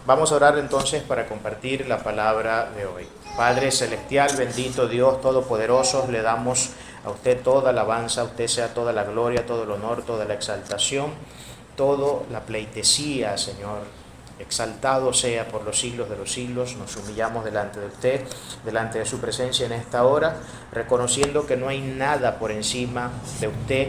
Vamos a orar entonces para compartir la palabra de hoy. Padre Celestial, bendito Dios Todopoderoso, le damos a usted toda alabanza, a usted sea toda la gloria, todo el honor, toda la exaltación, toda la pleitesía, Señor. Exaltado sea por los siglos de los siglos. Nos humillamos delante de usted, delante de su presencia en esta hora, reconociendo que no hay nada por encima de usted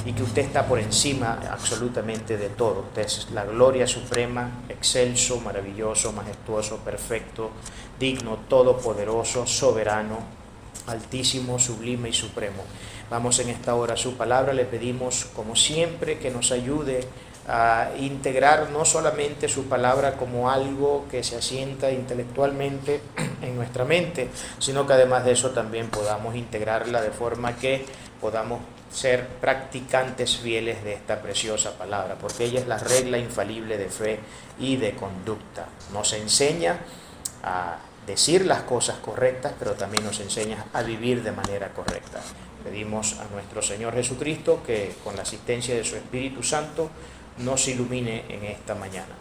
y que usted está por encima absolutamente de todo. Usted es la gloria suprema, excelso, maravilloso, majestuoso, perfecto, digno, todopoderoso, soberano, altísimo, sublime y supremo. Vamos en esta hora a su palabra, le pedimos como siempre que nos ayude a integrar no solamente su palabra como algo que se asienta intelectualmente en nuestra mente, sino que además de eso también podamos integrarla de forma que podamos ser practicantes fieles de esta preciosa palabra, porque ella es la regla infalible de fe y de conducta. Nos enseña a decir las cosas correctas, pero también nos enseña a vivir de manera correcta. Pedimos a nuestro Señor Jesucristo que con la asistencia de su Espíritu Santo nos ilumine en esta mañana.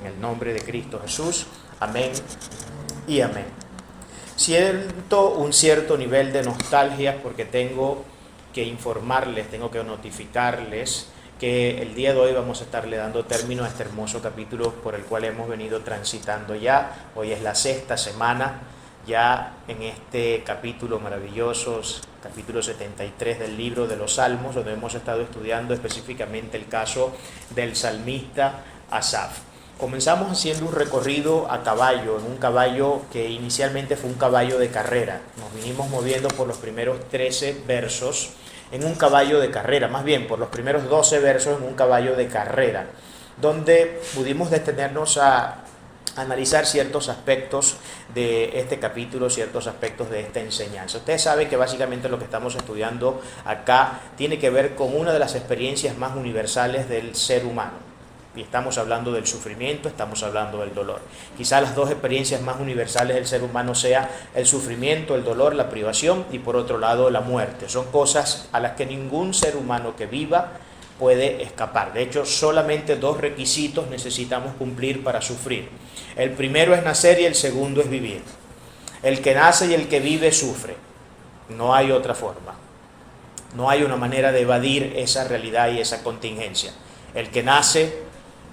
En el nombre de Cristo Jesús, amén y amén. Siento un cierto nivel de nostalgia porque tengo que informarles, tengo que notificarles que el día de hoy vamos a estarle dando término a este hermoso capítulo por el cual hemos venido transitando ya. Hoy es la 6ª semana ya en este capítulo maravilloso, capítulo 73 del libro de los Salmos, donde hemos estado estudiando específicamente el caso del salmista Asaf. Comenzamos haciendo un recorrido a caballo, en un caballo que inicialmente fue un caballo de carrera. Nos vinimos moviendo por los primeros 13 versos en un caballo de carrera, más bien por los primeros 12 versos en un caballo de carrera, donde pudimos detenernos a analizar ciertos aspectos de este capítulo, ciertos aspectos de esta enseñanza. Ustedes saben que básicamente lo que estamos estudiando acá tiene que ver con una de las experiencias más universales del ser humano. Y estamos hablando del sufrimiento, estamos hablando del dolor. Quizás las dos experiencias más universales del ser humano sea el sufrimiento, el dolor, la privación y por otro lado la muerte. Son cosas a las que ningún ser humano que viva puede escapar. De hecho, solamente dos requisitos necesitamos cumplir para sufrir. El primero es nacer y el segundo es vivir. El que nace y el que vive sufre. No hay otra forma. No hay una manera de evadir esa realidad y esa contingencia. El que nace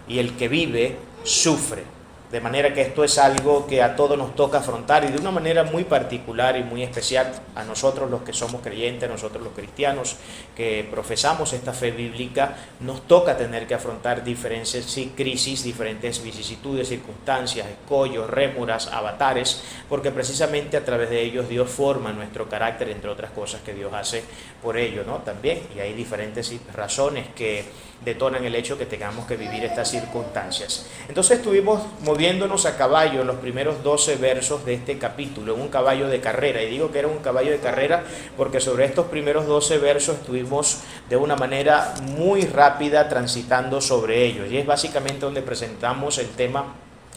y el que vive sufre. De manera que esto es algo que a todos nos toca afrontar y de una manera muy particular y muy especial a nosotros los que somos creyentes, a nosotros los cristianos que profesamos esta fe bíblica, nos toca tener que afrontar diferentes crisis, diferentes vicisitudes, circunstancias, escollos, rémoras, avatares, porque precisamente a través de ellos Dios forma nuestro carácter, entre otras cosas que Dios hace por ello, ¿no? También, y hay diferentes razones que detonan el hecho que tengamos que vivir estas circunstancias. Entonces estuvimos moviéndonos a caballo en los primeros 12 versos de este capítulo, en un caballo de carrera, y digo que era un caballo de carrera porque sobre estos primeros 12 versos estuvimos de una manera muy rápida transitando sobre ellos, y es básicamente donde presentamos el tema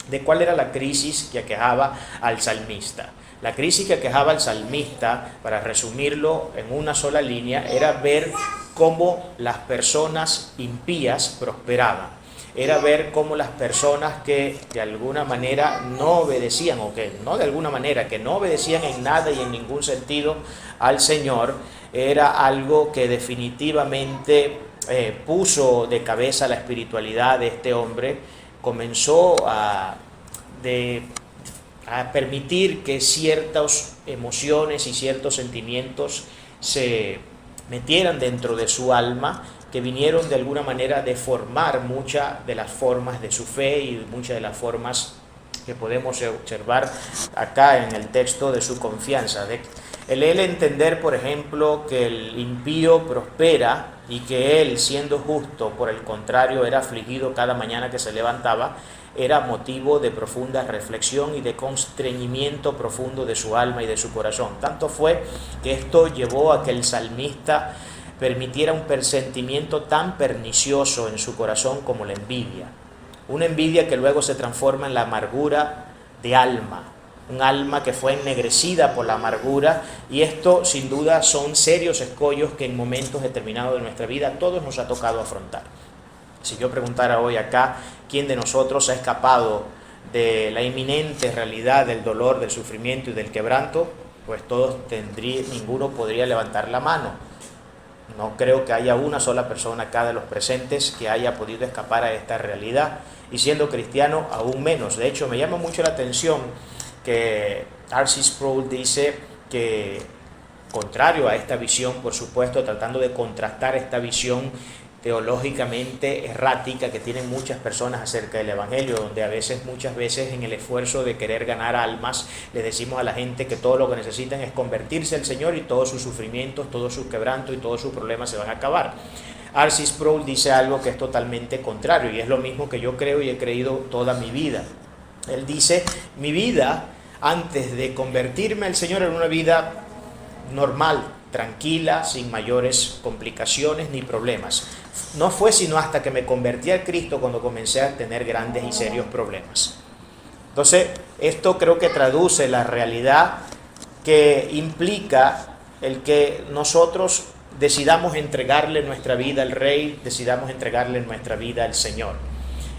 de cuál era la crisis que aquejaba al salmista. La crisis que aquejaba al salmista, para resumirlo en una sola línea, era ver cómo las personas impías prosperaban. Era ver cómo las personas que de alguna manera no obedecían, o que no de alguna manera, que no obedecían en nada y en ningún sentido al Señor, era algo que definitivamente puso de cabeza la espiritualidad de este hombre. Comenzó a permitir que ciertas emociones y ciertos sentimientos se metieran dentro de su alma, que vinieron de alguna manera a deformar muchas de las formas de su fe y muchas de las formas que podemos observar acá en el texto de su confianza. El él entender, por ejemplo, que el impío prospera y que él, siendo justo, por el contrario, era afligido cada mañana que se levantaba, era motivo de profunda reflexión y de constreñimiento profundo de su alma y de su corazón. Tanto fue que esto llevó a que el salmista permitiera un presentimiento tan pernicioso en su corazón como la envidia. Una envidia que luego se transforma en la amargura de alma, un alma que fue ennegrecida por la amargura, y esto sin duda son serios escollos que en momentos determinados de nuestra vida a todos nos ha tocado afrontar. Si yo preguntara hoy acá, ¿quién de nosotros ha escapado de la inminente realidad del dolor, del sufrimiento y del quebranto, pues ninguno podría levantar la mano. No creo que haya una sola persona acá de los presentes que haya podido escapar a esta realidad, y siendo cristiano aún menos. De hecho, me llama mucho la atención que R.C. Sproul dice que, contrario a esta visión, por supuesto, tratando de contrastar esta visión teológicamente errática que tienen muchas personas acerca del Evangelio, donde muchas veces en el esfuerzo de querer ganar almas, le decimos a la gente que todo lo que necesitan es convertirse al Señor y todos sus sufrimientos, todos sus quebrantos y todos sus problemas se van a acabar. R.C. Sproul dice algo que es totalmente contrario, y es lo mismo que yo creo y he creído toda mi vida. Él dice: mi vida, antes de convertirme al Señor, era una vida normal, tranquila, sin mayores complicaciones ni problemas. No fue sino hasta que me convertí a Cristo cuando comencé a tener grandes y serios problemas. Entonces, esto creo que traduce la realidad que implica el que nosotros decidamos entregarle nuestra vida al Rey, decidamos entregarle nuestra vida al Señor.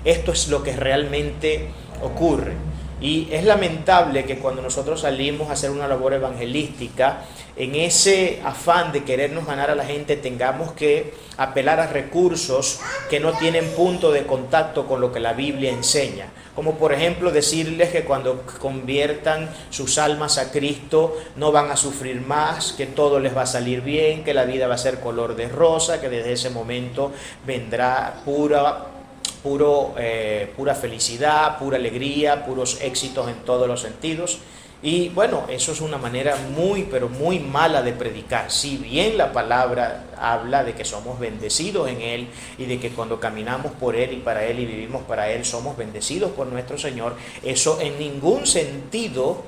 Esto es lo que realmente ocurre. Y es lamentable que cuando nosotros salimos a hacer una labor evangelística, en ese afán de querernos ganar a la gente, tengamos que apelar a recursos que no tienen punto de contacto con lo que la Biblia enseña. Como por ejemplo decirles que cuando conviertan sus almas a Cristo no van a sufrir más, que todo les va a salir bien, que la vida va a ser color de rosa, que desde ese momento vendrá pura felicidad, pura alegría, puros éxitos en todos los sentidos. Y bueno, eso es una manera muy, pero muy mala de predicar. Si bien la palabra habla de que somos bendecidos en Él y de que cuando caminamos por Él y para Él y vivimos para Él somos bendecidos por nuestro Señor, eso en ningún sentido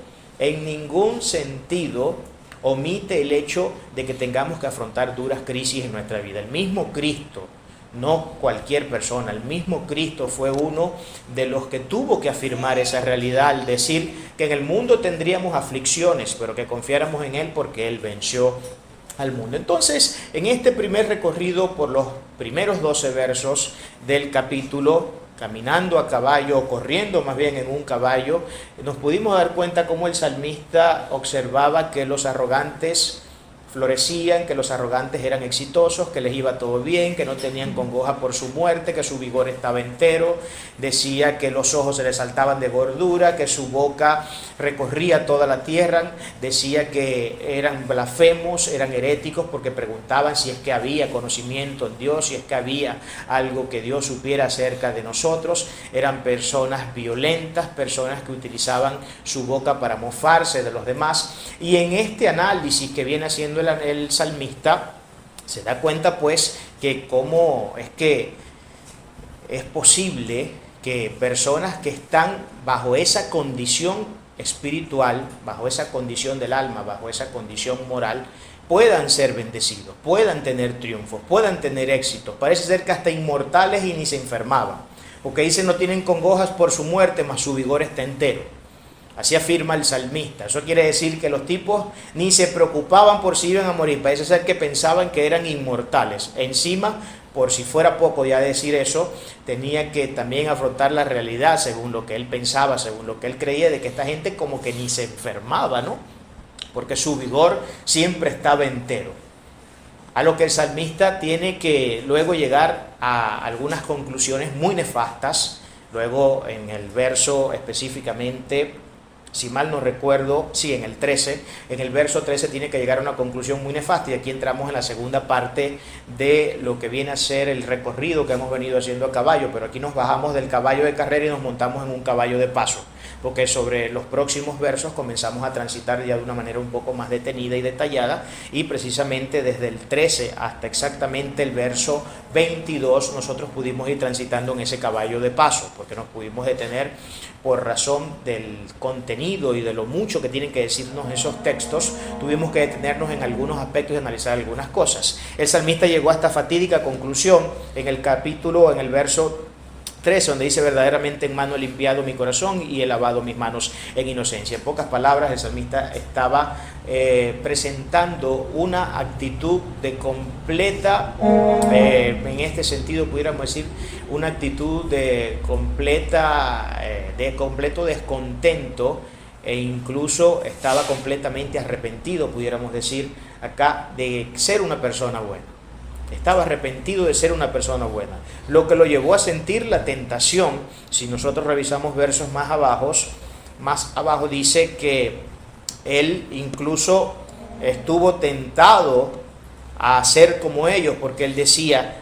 omite el hecho de que tengamos que afrontar duras crisis en nuestra vida. El mismo Cristo, no cualquier persona, el mismo Cristo fue uno de los que tuvo que afirmar esa realidad al decir que en el mundo tendríamos aflicciones, pero que confiáramos en Él porque Él venció al mundo. Entonces, en este primer recorrido por los primeros 12 versos del capítulo, caminando a caballo, o corriendo más bien en un caballo, nos pudimos dar cuenta cómo el salmista observaba que los arrogantes florecían, que los arrogantes eran exitosos, que les iba todo bien, que no tenían congoja por su muerte, que su vigor estaba entero. Decía que los ojos se les saltaban de gordura, que su boca recorría toda la tierra. Decía que eran blasfemos, eran heréticos, porque preguntaban si es que había conocimiento en Dios, si es que había algo que Dios supiera acerca de nosotros. Eran personas violentas, personas que utilizaban su boca para mofarse de los demás. Y en este análisis que viene haciendo el salmista, se da cuenta pues que cómo es que es posible que personas que están bajo esa condición espiritual, bajo esa condición del alma, bajo esa condición moral, puedan ser bendecidos, puedan tener triunfos, puedan tener éxitos. Parece ser que hasta inmortales y ni se enfermaban, porque dicen no tienen congojas por su muerte, mas su vigor está entero. Así afirma el salmista. Eso quiere decir que los tipos ni se preocupaban por si iban a morir. Parece ser que pensaban que eran inmortales. Encima, por si fuera poco ya decir eso, tenía que también afrontar la realidad según lo que él pensaba, según lo que él creía, de que esta gente como que ni se enfermaba, ¿no? Porque su vigor siempre estaba entero. A lo que el salmista tiene que luego llegar a algunas conclusiones muy nefastas. Luego en el verso específicamente, si mal no recuerdo, sí, en el verso 13 tiene que llegar a una conclusión muy nefasta, y aquí entramos en la segunda parte de lo que viene a ser el recorrido que hemos venido haciendo a caballo, pero aquí nos bajamos del caballo de carrera y nos montamos en un caballo de paso, porque sobre los próximos versos comenzamos a transitar ya de una manera un poco más detenida y detallada, y precisamente desde el 13 hasta exactamente el verso 22 nosotros pudimos ir transitando en ese caballo de paso, porque nos pudimos detener por razón del contenido y de lo mucho que tienen que decirnos esos textos. Tuvimos que detenernos en algunos aspectos y analizar algunas cosas. El salmista llegó a esta fatídica conclusión en el capítulo, en el verso 13, donde dice: verdaderamente en mano he limpiado mi corazón y he lavado mis manos en inocencia. En pocas palabras, el salmista estaba presentando una actitud de completa, en este sentido pudiéramos decir, una actitud de completo descontento, e incluso estaba completamente arrepentido, pudiéramos decir acá, de ser una persona buena. Estaba arrepentido de ser una persona buena, lo que lo llevó a sentir la tentación. Si nosotros revisamos versos más abajo dice que él incluso estuvo tentado a ser como ellos, porque él decía: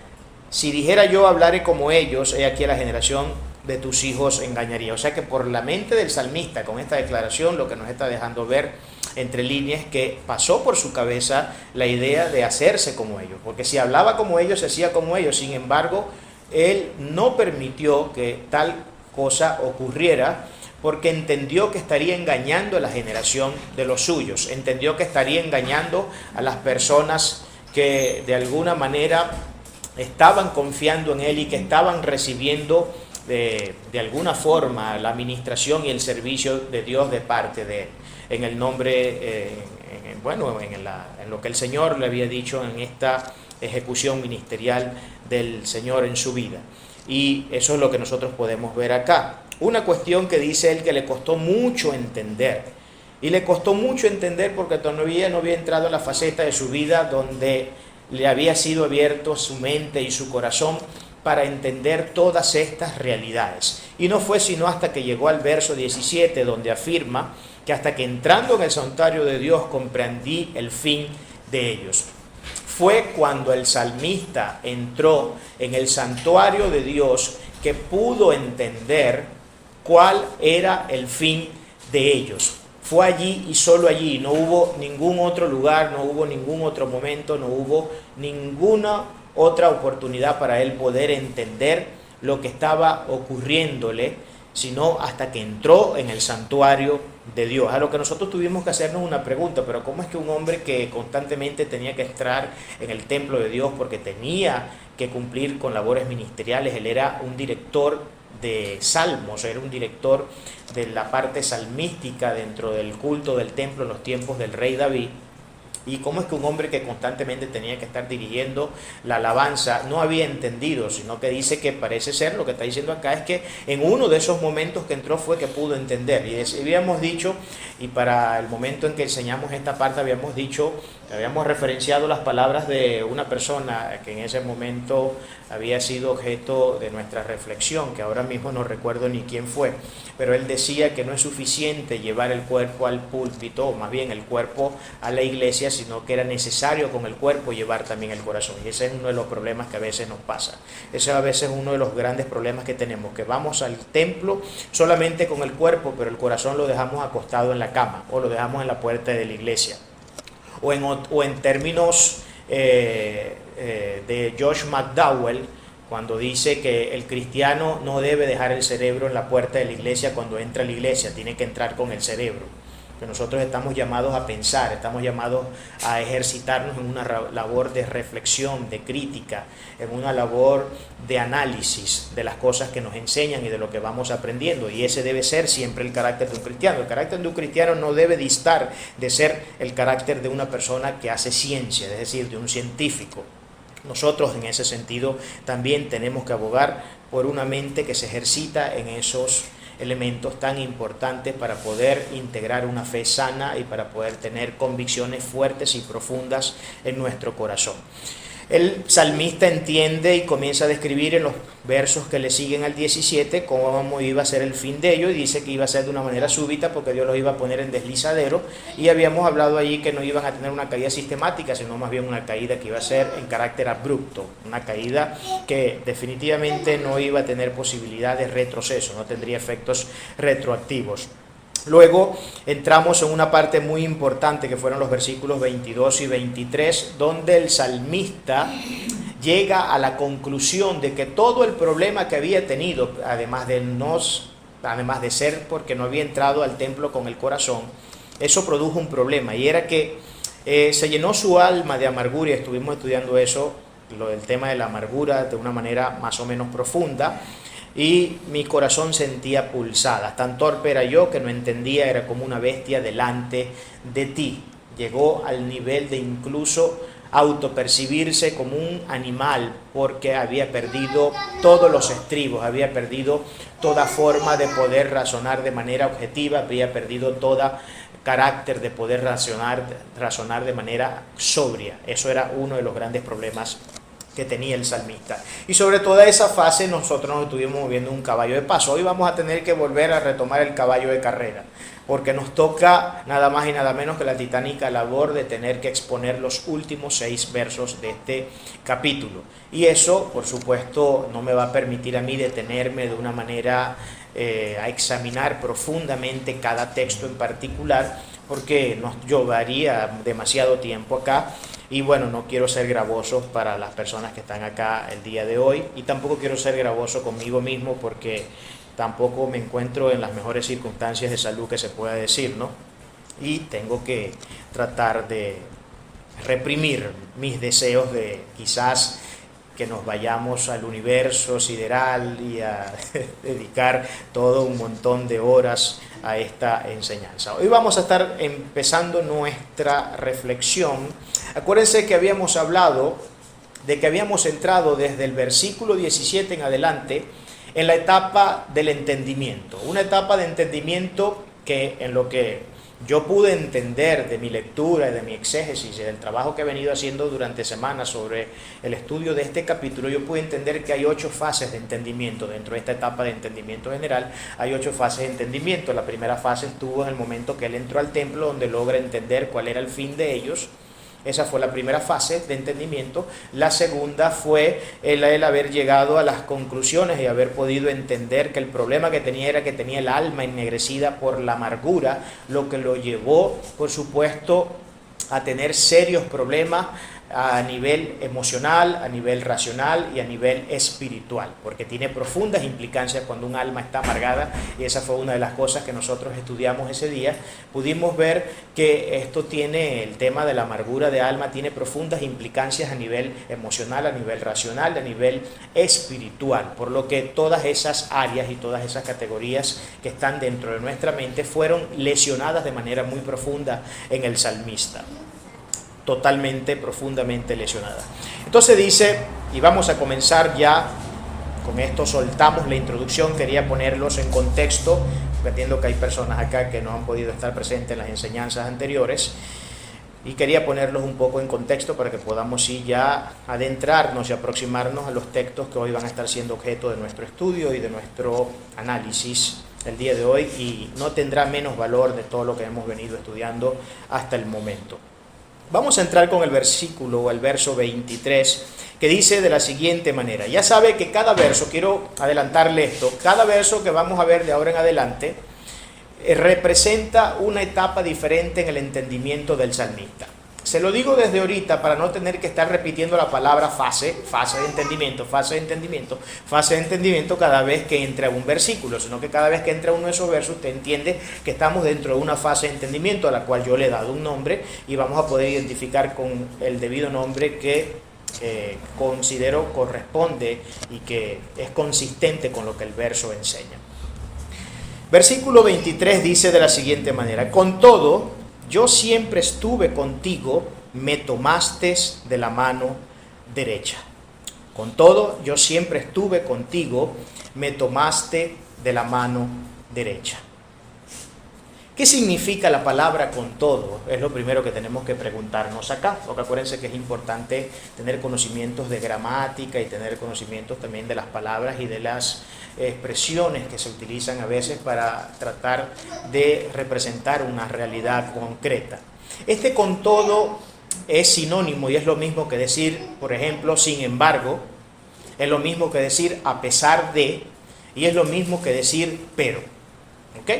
si dijera yo hablaré como ellos, he aquí a la generación de tus hijos engañaría. O sea que por la mente del salmista, con esta declaración, lo que nos está dejando ver entre líneas, que pasó por su cabeza la idea de hacerse como ellos, porque si hablaba como ellos, se hacía como ellos. Sin embargo, él no permitió que tal cosa ocurriera, porque entendió que estaría engañando a la generación de los suyos, entendió que estaría engañando a las personas que de alguna manera estaban confiando en él y que estaban recibiendo de alguna forma la administración y el servicio de Dios de parte de él, en el nombre, en lo que el Señor le había dicho en esta ejecución ministerial del Señor en su vida. Y eso es lo que nosotros podemos ver acá. Una cuestión que dice él que le costó mucho entender. Y le costó mucho entender porque todavía no había entrado en la faceta de su vida donde le había sido abierto su mente y su corazón para entender todas estas realidades. Y no fue sino hasta que llegó al verso 17, donde afirma que hasta que entrando en el santuario de Dios comprendí el fin de ellos. Fue cuando el salmista entró en el santuario de Dios que pudo entender cuál era el fin de ellos. Fue allí y solo allí, no hubo ningún otro lugar, no hubo ningún otro momento, no hubo ninguna otra oportunidad para él poder entender lo que estaba ocurriéndole, sino hasta que entró en el santuario de Dios. A lo que nosotros tuvimos que hacernos una pregunta: pero ¿cómo es que un hombre que constantemente tenía que estar en el templo de Dios porque tenía que cumplir con labores ministeriales, él era un director de salmos, era un director de la parte salmística dentro del culto del templo en los tiempos del rey David? Y cómo es que un hombre que constantemente tenía que estar dirigiendo la alabanza no había entendido, sino que dice que parece ser, lo que está diciendo acá es que en uno de esos momentos que entró fue que pudo entender. Y habíamos dicho, y para el momento en que enseñamos esta parte habíamos referenciado las palabras de una persona que en ese momento había sido objeto de nuestra reflexión, que ahora mismo no recuerdo ni quién fue, pero él decía que no es suficiente llevar el cuerpo al púlpito, o más bien el cuerpo a la iglesia, sino que era necesario con el cuerpo llevar también el corazón. Y ese es uno de los problemas que a veces nos pasa. Ese es a veces uno de los grandes problemas que tenemos, que vamos al templo solamente con el cuerpo, pero el corazón lo dejamos acostado en la cama o lo dejamos en la puerta de la iglesia. O en términos de Josh McDowell, cuando dice que el cristiano no debe dejar el cerebro en la puerta de la iglesia cuando entra a la iglesia, tiene que entrar con el cerebro. Que nosotros estamos llamados a pensar, estamos llamados a ejercitarnos en una labor de reflexión, de crítica, en una labor de análisis de las cosas que nos enseñan y de lo que vamos aprendiendo. Y ese debe ser siempre el carácter de un cristiano. El carácter de un cristiano no debe distar de ser el carácter de una persona que hace ciencia, es decir, de un científico. Nosotros en ese sentido también tenemos que abogar por una mente que se ejercita en esos elementos tan importantes para poder integrar una fe sana y para poder tener convicciones fuertes y profundas en nuestro corazón. El salmista entiende y comienza a describir en los versos que le siguen al 17 cómo iba a ser el fin de ellos, y dice que iba a ser de una manera súbita porque Dios los iba a poner en deslizadero, y habíamos hablado allí que no iban a tener una caída sistemática, sino más bien una caída que iba a ser en carácter abrupto, una caída que definitivamente no iba a tener posibilidad de retroceso, no tendría efectos retroactivos. Luego entramos en una parte muy importante que fueron los versículos 22 y 23, donde el salmista llega a la conclusión de que todo el problema que había tenido, además de ser porque no había entrado al templo con el corazón, eso produjo un problema, y era que se llenó su alma de amargura, y estuvimos estudiando eso, el tema de la amargura de una manera más o menos profunda. y mi corazón sentía pulsadas. Tan torpe era yo que no entendía, era como una bestia delante de ti. Llegó al nivel de incluso autopercibirse como un animal, porque había perdido todos los estribos, había perdido toda forma de poder razonar de manera objetiva, había perdido toda carácter de poder razonar de manera sobria. Eso era uno de los grandes problemas que tenía el salmista. Y sobre toda esa fase nosotros nos estuvimos moviendo un caballo de paso. Hoy vamos a tener que volver a retomar el caballo de carrera, porque nos toca nada más y nada menos que la titánica labor de tener que exponer los últimos 6 versos de este capítulo. Y eso, por supuesto, no me va a permitir a mí detenerme de una manera a examinar profundamente cada texto en particular, porque nos llevaría demasiado tiempo acá. Y bueno, no quiero ser gravoso para las personas que están acá el día de hoy, y tampoco quiero ser gravoso conmigo mismo, porque tampoco me encuentro en las mejores circunstancias de salud que se pueda decir, ¿no? Y tengo que tratar de reprimir mis deseos de quizás que nos vayamos al universo sideral y a dedicar todo un montón de horas a esta enseñanza. Hoy vamos a estar empezando nuestra reflexión. Acuérdense que habíamos hablado de que habíamos entrado desde el versículo 17 en adelante en la etapa del entendimiento. Una etapa de entendimiento que, en lo que yo pude entender de mi lectura y de mi exégesis y del trabajo que he venido haciendo durante semanas sobre el estudio de este capítulo, yo pude entender que hay 8 fases de entendimiento. Dentro de esta etapa de entendimiento general hay 8 fases de entendimiento. La primera fase estuvo en el momento que él entró al templo, donde logra entender cuál era el fin de ellos. Esa fue la primera fase de entendimiento. La segunda fue el haber llegado a las conclusiones y haber podido entender que el problema que tenía era que tenía el alma ennegrecida por la amargura, lo que lo llevó, por supuesto, a tener serios problemas a nivel emocional, a nivel racional y a nivel espiritual, porque tiene profundas implicancias cuando un alma está amargada, y esa fue una de las cosas que nosotros estudiamos ese día. Pudimos ver que esto tiene, el tema de la amargura de alma tiene profundas implicancias a nivel emocional, a nivel racional, a nivel espiritual, por lo que todas esas áreas y todas esas categorías que están dentro de nuestra mente fueron lesionadas de manera muy profunda en el salmista. Totalmente, profundamente lesionada. Entonces dice, y vamos a comenzar ya, con esto soltamos la introducción, quería ponerlos en contexto, porque entiendo que hay personas acá que no han podido estar presentes en las enseñanzas anteriores, y quería ponerlos un poco en contexto para que podamos sí ya adentrarnos y aproximarnos a los textos que hoy van a estar siendo objeto de nuestro estudio y de nuestro análisis el día de hoy, y no tendrá menos valor de todo lo que hemos venido estudiando hasta el momento. Vamos a entrar con el versículo o el verso 23, que dice de la siguiente manera. Ya sabe que cada verso, quiero adelantarle esto, cada verso que vamos a ver de ahora en adelante representa una etapa diferente en el entendimiento del salmista. Se lo digo desde ahorita para no tener que estar repitiendo la palabra fase de entendimiento, fase de entendimiento, fase de entendimiento cada vez que entra un versículo, sino que cada vez que entra uno de esos versos usted entiende que estamos dentro de una fase de entendimiento a la cual yo le he dado un nombre, y vamos a poder identificar con el debido nombre que considero corresponde y que es consistente con lo que el verso enseña. Versículo 23 dice de la siguiente manera: con todo, yo siempre estuve contigo, me tomaste de la mano derecha. Con todo, yo siempre estuve contigo, me tomaste de la mano derecha. ¿Qué significa la palabra con todo? Es lo primero que tenemos que preguntarnos acá, porque acuérdense que es importante tener conocimientos de gramática y tener conocimientos también de las palabras y de las expresiones que se utilizan a veces para tratar de representar una realidad concreta. Este con todo es sinónimo y es lo mismo que decir, por ejemplo, sin embargo, es lo mismo que decir a pesar de, y es lo mismo que decir pero. ¿Ok?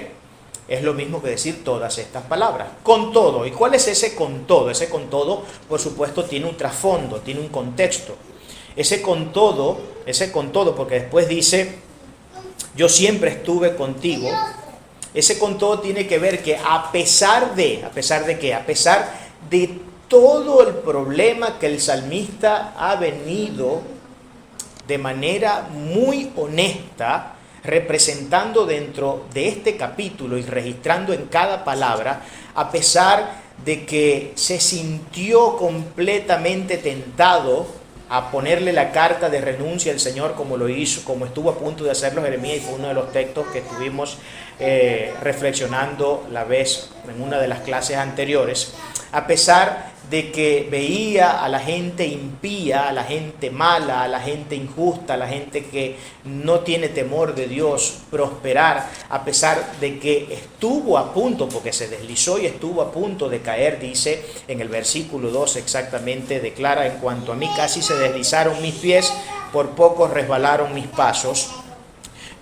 Es lo mismo que decir todas estas palabras. Con todo. ¿Y cuál es ese con todo? Ese con todo, por supuesto, tiene un trasfondo, tiene un contexto. Ese con todo, porque después dice, yo siempre estuve contigo. Ese con todo tiene que ver que a pesar de qué, a pesar de todo el problema que el salmista ha venido de manera muy honesta, representando dentro de este capítulo y registrando en cada palabra, a pesar de que se sintió completamente tentado a ponerle la carta de renuncia al Señor, como lo hizo, como estuvo a punto de hacerlo Jeremías, y fue uno de los textos que estuvimos reflexionando la vez en una de las clases anteriores. A pesar de que veía a la gente impía, a la gente mala, a la gente injusta, a la gente que no tiene temor de Dios prosperar, a pesar de que estuvo a punto, porque se deslizó y estuvo a punto de caer, dice en el versículo 2 exactamente, declara: en cuanto a mí casi se deslizaron mis pies, por poco resbalaron mis pasos.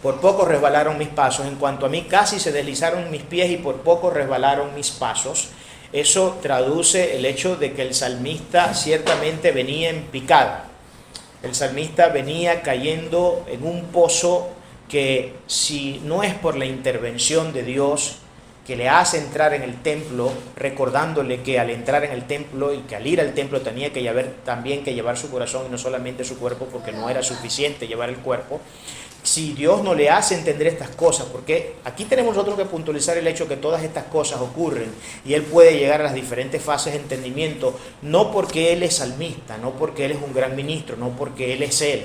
Por poco resbalaron mis pasos. En cuanto a mí casi se deslizaron mis pies y por poco resbalaron mis pasos. Eso traduce el hecho de que el salmista ciertamente venía en picada. El salmista venía cayendo en un pozo que, si no es por la intervención de Dios, que le hace entrar en el templo, recordándole que al entrar en el templo y que al ir al templo tenía que también que llevar su corazón y no solamente su cuerpo, porque no era suficiente llevar el cuerpo. Si Dios no le hace entender estas cosas, porque aquí tenemos nosotros que puntualizar el hecho que todas estas cosas ocurren y Él puede llegar a las diferentes fases de entendimiento, no porque Él es salmista, no porque Él es un gran ministro, no porque Él es Él.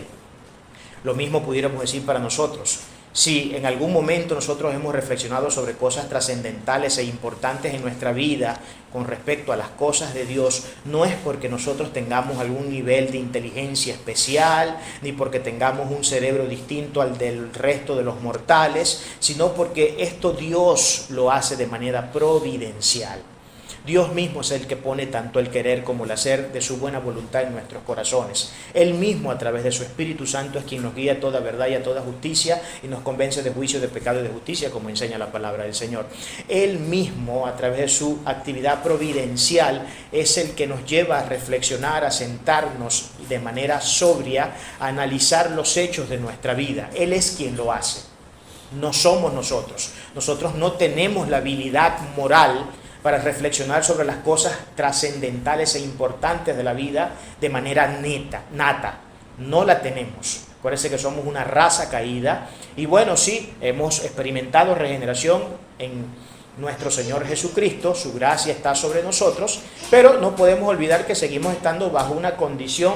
Lo mismo pudiéramos decir para nosotros. Si en algún momento nosotros hemos reflexionado sobre cosas trascendentales e importantes en nuestra vida con respecto a las cosas de Dios, no es porque nosotros tengamos algún nivel de inteligencia especial, ni porque tengamos un cerebro distinto al del resto de los mortales, sino porque esto Dios lo hace de manera providencial. Dios mismo es el que pone tanto el querer como el hacer de su buena voluntad en nuestros corazones. Él mismo, a través de su Espíritu Santo, es quien nos guía a toda verdad y a toda justicia y nos convence de juicio, de pecado y de justicia, como enseña la palabra del Señor. Él mismo, a través de su actividad providencial, es el que nos lleva a reflexionar, a sentarnos de manera sobria, a analizar los hechos de nuestra vida. Él es quien lo hace. No somos nosotros. Nosotros no tenemos la habilidad moral para reflexionar sobre las cosas trascendentales e importantes de la vida de manera nata. No la tenemos. Acuérdense que somos una raza caída. Y bueno, sí, hemos experimentado regeneración en nuestro Señor Jesucristo. Su gracia está sobre nosotros. Pero no podemos olvidar que seguimos estando bajo una condición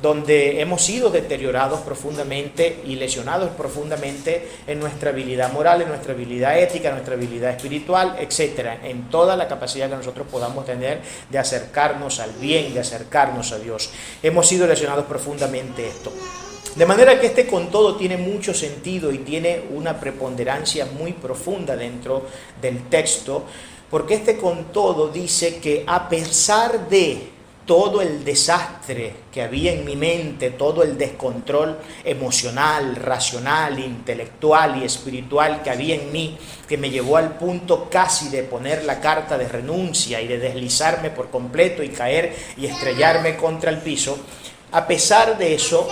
donde hemos sido deteriorados profundamente y lesionados profundamente en nuestra habilidad moral, en nuestra habilidad ética, en nuestra habilidad espiritual, etcétera, en toda la capacidad que nosotros podamos tener de acercarnos al bien, de acercarnos a Dios. Hemos sido lesionados profundamente esto. De manera que este con todo tiene mucho sentido y tiene una preponderancia muy profunda dentro del texto, porque este con todo dice que a pesar de todo el desastre que había en mi mente, todo el descontrol emocional, racional, intelectual y espiritual que había en mí, que me llevó al punto casi de poner la carta de renuncia y de deslizarme por completo y caer y estrellarme contra el piso, a pesar de eso,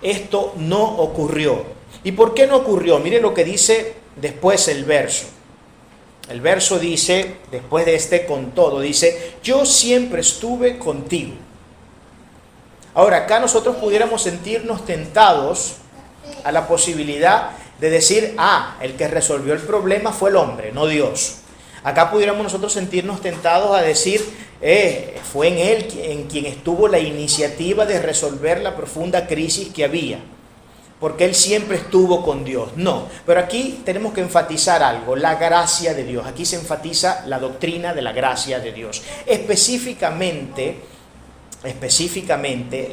esto no ocurrió. ¿Y por qué no ocurrió? Mire lo que dice después el verso. El verso dice, después de este con todo, dice: yo siempre estuve contigo. Ahora, acá nosotros pudiéramos sentirnos tentados a la posibilidad de decir: el que resolvió el problema fue el hombre, no Dios. Acá pudiéramos nosotros sentirnos tentados a decir: fue en él en quien estuvo la iniciativa de resolver la profunda crisis que había, porque él siempre estuvo con Dios. No, pero aquí tenemos que enfatizar algo: la gracia de Dios. Aquí se enfatiza la doctrina de la gracia de Dios. Específicamente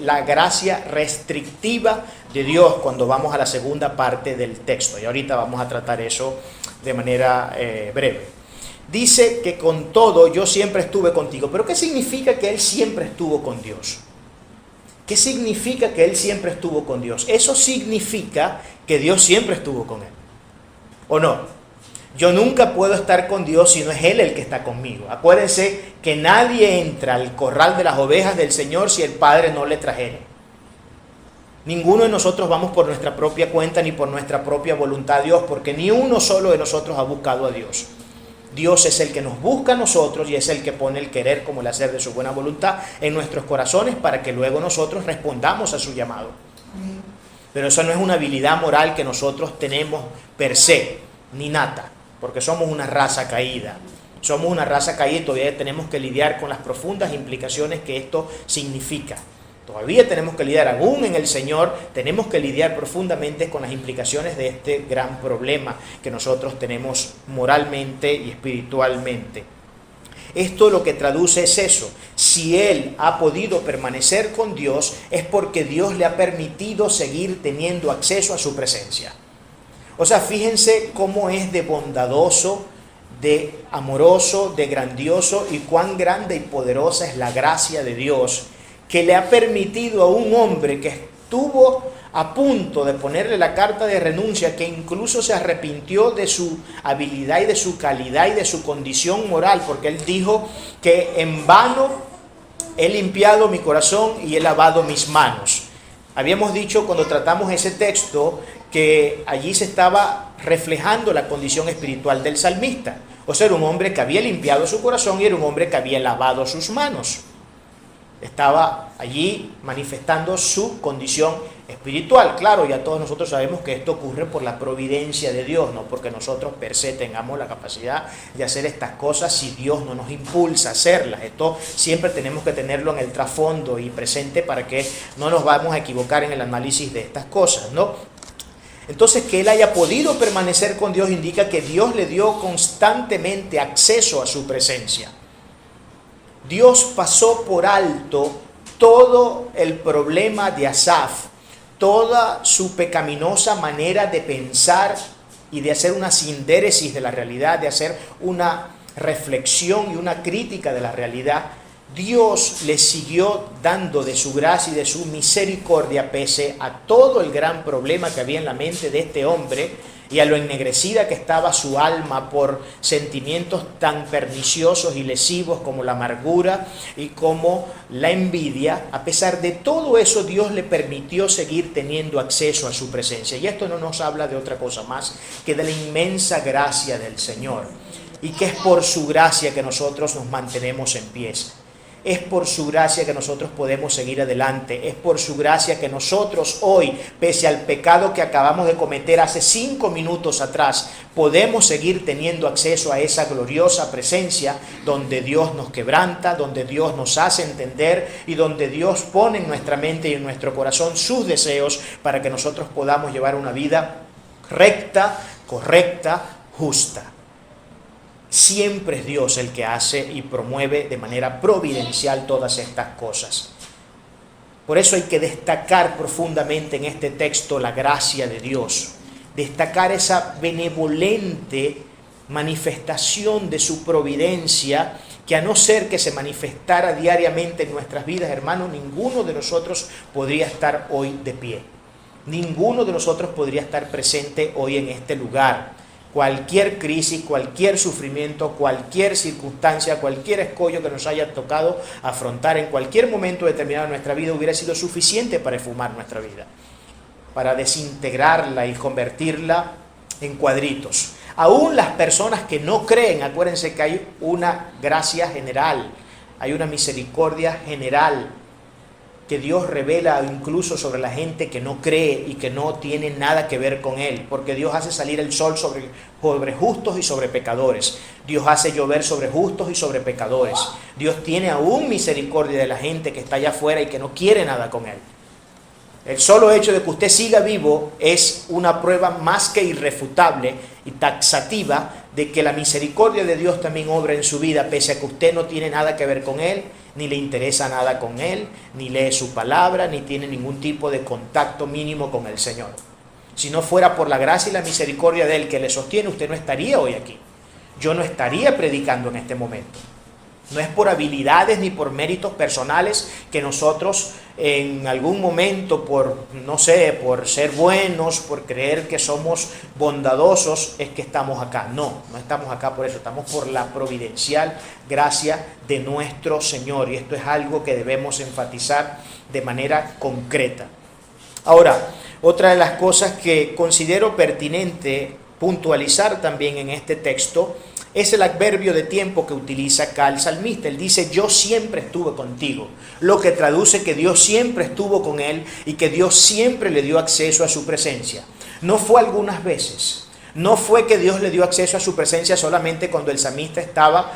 la gracia restrictiva de Dios, cuando vamos a la segunda parte del texto. Y ahorita vamos a tratar eso de manera breve. Dice que con todo yo siempre estuve contigo. ¿Pero qué significa que él siempre estuvo con Dios? ¿Qué significa que él siempre estuvo con Dios? Eso significa que Dios siempre estuvo con él. ¿O no? Yo nunca puedo estar con Dios si no es Él el que está conmigo. Acuérdense que nadie entra al corral de las ovejas del Señor si el Padre no le trajere. Ninguno de nosotros vamos por nuestra propia cuenta ni por nuestra propia voluntad a Dios, porque ni uno solo de nosotros ha buscado a Dios. Dios es el que nos busca a nosotros y es el que pone el querer como el hacer de su buena voluntad en nuestros corazones para que luego nosotros respondamos a su llamado. Pero eso no es una habilidad moral que nosotros tenemos per se, ni nata, porque somos una raza caída. Somos una raza caída y todavía tenemos que lidiar con las profundas implicaciones que esto significa. Todavía tenemos que lidiar, aún en el Señor, tenemos que lidiar profundamente con las implicaciones de este gran problema que nosotros tenemos moralmente y espiritualmente. Esto lo que traduce es eso. Si él ha podido permanecer con Dios, es porque Dios le ha permitido seguir teniendo acceso a su presencia. O sea, fíjense cómo es de bondadoso, de amoroso, de grandioso y cuán grande y poderosa es la gracia de Dios, que le ha permitido a un hombre que estuvo a punto de ponerle la carta de renuncia, que incluso se arrepintió de su habilidad y de su calidad y de su condición moral, porque él dijo que en vano he limpiado mi corazón y he lavado mis manos. Habíamos dicho cuando tratamos ese texto que allí se estaba reflejando la condición espiritual del salmista. O sea, era un hombre que había limpiado su corazón y era un hombre que había lavado sus manos. Estaba allí manifestando su condición espiritual. Claro, ya todos nosotros sabemos que esto ocurre por la providencia de Dios, no porque nosotros per se tengamos la capacidad de hacer estas cosas si Dios no nos impulsa a hacerlas. Esto siempre tenemos que tenerlo en el trasfondo y presente para que no nos vamos a equivocar en el análisis de estas cosas, ¿no? Entonces, que él haya podido permanecer con Dios indica que Dios le dio constantemente acceso a su presencia. Dios pasó por alto todo el problema de Asaf, toda su pecaminosa manera de pensar y de hacer una sindéresis de la realidad, de hacer una reflexión y una crítica de la realidad. Dios le siguió dando de su gracia y de su misericordia pese a todo el gran problema que había en la mente de este hombre y a lo ennegrecida que estaba su alma por sentimientos tan perniciosos y lesivos como la amargura y como la envidia. A pesar de todo eso, Dios le permitió seguir teniendo acceso a su presencia. Y esto no nos habla de otra cosa más que de la inmensa gracia del Señor, y que es por su gracia que nosotros nos mantenemos en pie. Es por su gracia que nosotros podemos seguir adelante. Es por su gracia que nosotros hoy, pese al pecado que acabamos de cometer hace 5 minutos atrás, podemos seguir teniendo acceso a esa gloriosa presencia donde Dios nos quebranta, donde Dios nos hace entender y donde Dios pone en nuestra mente y en nuestro corazón sus deseos para que nosotros podamos llevar una vida recta, correcta, justa. Siempre es Dios el que hace y promueve de manera providencial todas estas cosas. Por eso hay que destacar profundamente en este texto la gracia de Dios, destacar esa benevolente manifestación de su providencia, que a no ser que se manifestara diariamente en nuestras vidas, hermanos, ninguno de nosotros podría estar hoy de pie. Ninguno de nosotros podría estar presente hoy en este lugar. Cualquier crisis, cualquier sufrimiento, cualquier circunstancia, cualquier escollo que nos haya tocado afrontar en cualquier momento determinado de nuestra vida hubiera sido suficiente para esfumar nuestra vida, para desintegrarla y convertirla en cuadritos. Aún las personas que no creen, acuérdense que hay una gracia general, hay una misericordia general que Dios revela incluso sobre la gente que no cree y que no tiene nada que ver con Él, porque Dios hace salir el sol sobre justos y sobre pecadores. Dios hace llover sobre justos y sobre pecadores. Dios tiene aún misericordia de la gente que está allá afuera y que no quiere nada con Él. El solo hecho de que usted siga vivo es una prueba más que irrefutable y taxativa de que la misericordia de Dios también obra en su vida, pese a que usted no tiene nada que ver con Él, ni le interesa nada con Él, ni lee su palabra, ni tiene ningún tipo de contacto mínimo con el Señor. Si no fuera por la gracia y la misericordia de Él que le sostiene, usted no estaría hoy aquí. Yo no estaría predicando en este momento. No es por habilidades ni por méritos personales que nosotros en algún momento, por ser buenos, por creer que somos bondadosos, es que estamos acá. No estamos acá por eso, estamos por la providencial gracia de nuestro Señor. Y esto es algo que debemos enfatizar de manera concreta. Ahora, otra de las cosas que considero pertinente puntualizar también en este texto Es el adverbio de tiempo que utiliza acá el salmista. Él dice, yo siempre estuve contigo, lo que traduce que Dios siempre estuvo con él y que Dios siempre le dio acceso a su presencia. No fue algunas veces, no fue que Dios le dio acceso a su presencia solamente cuando el salmista estaba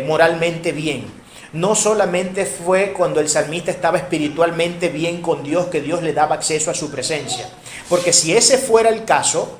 moralmente bien. No solamente fue cuando el salmista estaba espiritualmente bien con Dios que Dios le daba acceso a su presencia. Porque si ese fuera el caso,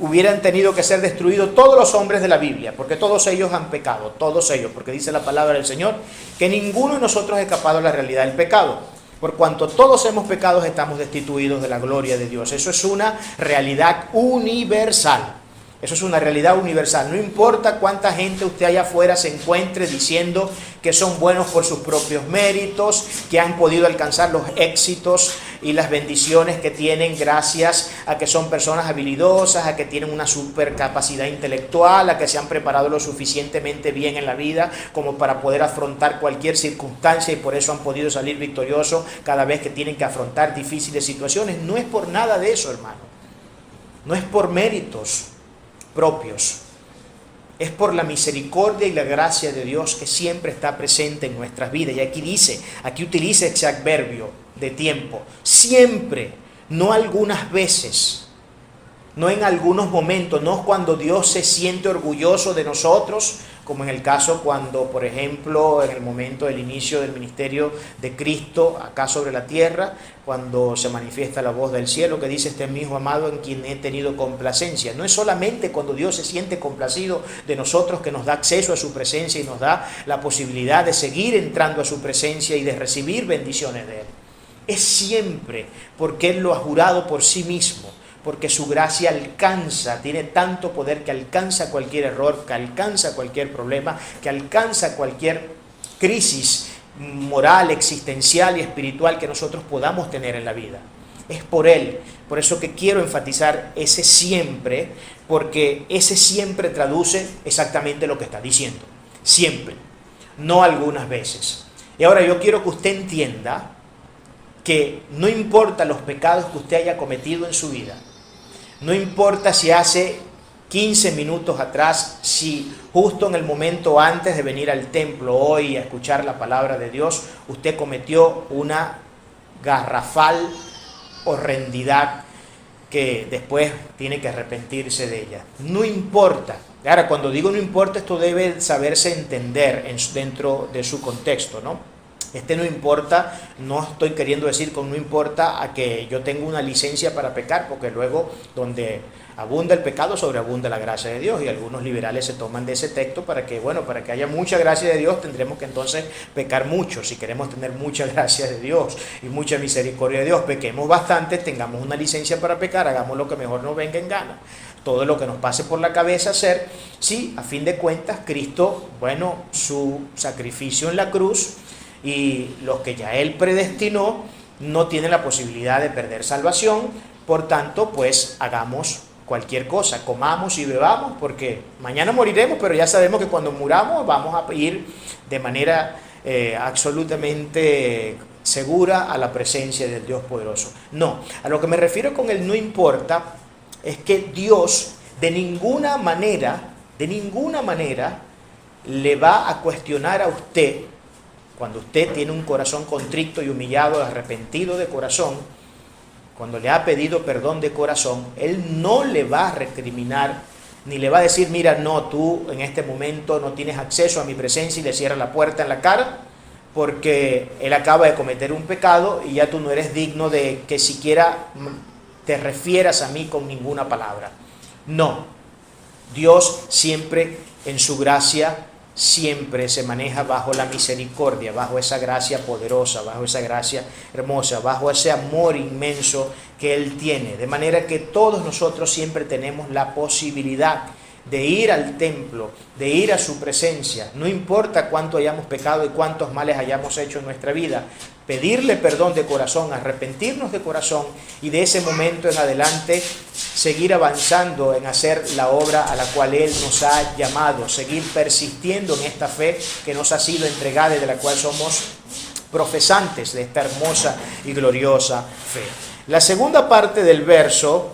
hubieran tenido que ser destruidos todos los hombres de la Biblia, porque todos ellos han pecado, todos ellos, porque dice la palabra del Señor, que ninguno de nosotros ha escapado a la realidad del pecado. Por cuanto todos hemos pecado, estamos destituidos de la gloria de Dios. Eso es una realidad universal. Eso es una realidad universal. No importa cuánta gente usted allá afuera se encuentre diciendo que son buenos por sus propios méritos, que han podido alcanzar los éxitos y las bendiciones que tienen gracias a que son personas habilidosas, a que tienen una supercapacidad intelectual, a que se han preparado lo suficientemente bien en la vida como para poder afrontar cualquier circunstancia y por eso han podido salir victoriosos cada vez que tienen que afrontar difíciles situaciones. No es por nada de eso, hermano. No es por méritos propios. Es por la misericordia y la gracia de Dios que siempre está presente en nuestras vidas. Y aquí utiliza ese adverbio de tiempo. Siempre, no algunas veces, no en algunos momentos, no cuando Dios se siente orgulloso de nosotros, como en el caso cuando, por ejemplo, en el momento del inicio del ministerio de Cristo acá sobre la tierra, cuando se manifiesta la voz del cielo que dice, este es mi Hijo amado en quien he tenido complacencia. No es solamente cuando Dios se siente complacido de nosotros que nos da acceso a su presencia y nos da la posibilidad de seguir entrando a su presencia y de recibir bendiciones de Él. Es siempre porque Él lo ha jurado por sí mismo. Porque su gracia alcanza, tiene tanto poder que alcanza cualquier error, que alcanza cualquier problema, que alcanza cualquier crisis moral, existencial y espiritual que nosotros podamos tener en la vida. Es por Él. Por eso que quiero enfatizar ese siempre, porque ese siempre traduce exactamente lo que está diciendo. Siempre, no algunas veces. Y ahora yo quiero que usted entienda que no importa los pecados que usted haya cometido en su vida, no importa si hace 15 minutos atrás, si justo en el momento antes de venir al templo hoy a escuchar la palabra de Dios, usted cometió una garrafal horrendidad que después tiene que arrepentirse de ella. No importa. Ahora, cuando digo no importa, esto debe saberse entender dentro de su contexto, ¿no? No importa, no estoy queriendo decir con no importa a que yo tenga una licencia para pecar, porque luego donde abunda el pecado sobreabunda la gracia de Dios, y algunos liberales se toman de ese texto para que haya mucha gracia de Dios, tendremos que entonces pecar mucho. Si queremos tener mucha gracia de Dios y mucha misericordia de Dios, pequemos bastante, tengamos una licencia para pecar, hagamos lo que mejor nos venga en gana. Todo lo que nos pase por la cabeza hacer, sí, a fin de cuentas, Cristo, su sacrificio en la cruz, y los que ya Él predestinó no tienen la posibilidad de perder salvación. Por tanto, pues hagamos cualquier cosa, comamos y bebamos, porque mañana moriremos, pero ya sabemos que cuando muramos vamos a ir de manera absolutamente segura a la presencia del Dios poderoso. No, a lo que me refiero con el no importa es que Dios de ninguna manera le va a cuestionar a usted. Cuando usted tiene un corazón contrito y humillado, arrepentido de corazón, cuando le ha pedido perdón de corazón, Él no le va a recriminar, ni le va a decir, mira, no, tú en este momento no tienes acceso a mi presencia, y le cierra la puerta en la cara, porque Él acaba de cometer un pecado y ya tú no eres digno de que siquiera te refieras a mí con ninguna palabra. No, Dios siempre en su gracia siempre se maneja bajo la misericordia, bajo esa gracia poderosa, bajo esa gracia hermosa, bajo ese amor inmenso que Él tiene. De manera que todos nosotros siempre tenemos la posibilidad de ir al templo, de ir a su presencia, no importa cuánto hayamos pecado y cuántos males hayamos hecho en nuestra vida, pedirle perdón de corazón, arrepentirnos de corazón, y de ese momento en adelante seguir avanzando en hacer la obra a la cual Él nos ha llamado, seguir persistiendo en esta fe que nos ha sido entregada y de la cual somos profesantes de esta hermosa y gloriosa fe. La segunda parte del verso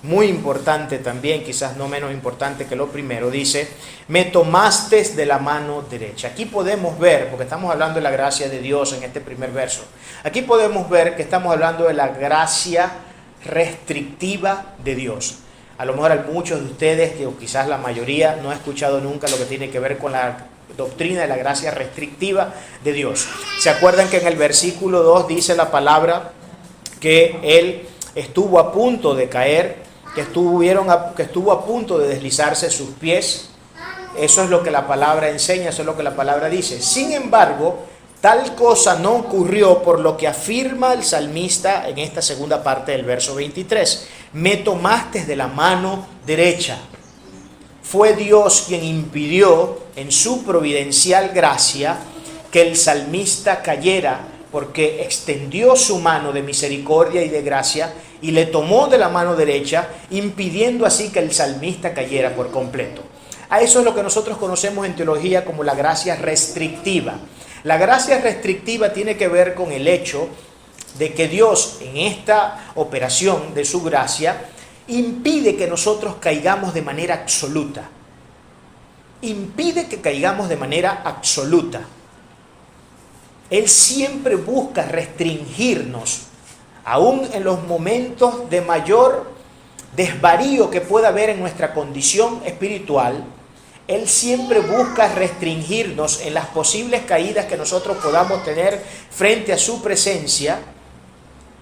muy importante también, quizás no menos importante que lo primero, dice, me tomaste de la mano derecha. Aquí podemos ver, porque estamos hablando de la gracia de Dios en este primer verso, aquí podemos ver que estamos hablando de la gracia restrictiva de Dios. A lo mejor hay muchos de ustedes, o quizás la mayoría, no ha escuchado nunca lo que tiene que ver con la doctrina de la gracia restrictiva de Dios. ¿Se acuerdan que en el versículo 2 dice la palabra que Él estuvo a punto de caer, que estuvo a punto de deslizarse sus pies? Eso es lo que la palabra enseña, eso es lo que la palabra dice. Sin embargo, tal cosa no ocurrió, por lo que afirma el salmista en esta segunda parte del verso 23. Me tomaste de la mano derecha. Fue Dios quien impidió en su providencial gracia que el salmista cayera, porque extendió su mano de misericordia y de gracia y le tomó de la mano derecha, impidiendo así que el salmista cayera por completo. A eso es lo que nosotros conocemos en teología como la gracia restrictiva. La gracia restrictiva tiene que ver con el hecho de que Dios, en esta operación de su gracia, impide que nosotros caigamos de manera absoluta. Impide que caigamos de manera absoluta. Él siempre busca restringirnos, aún en los momentos de mayor desvarío que pueda haber en nuestra condición espiritual. Él siempre busca restringirnos en las posibles caídas que nosotros podamos tener frente a su presencia,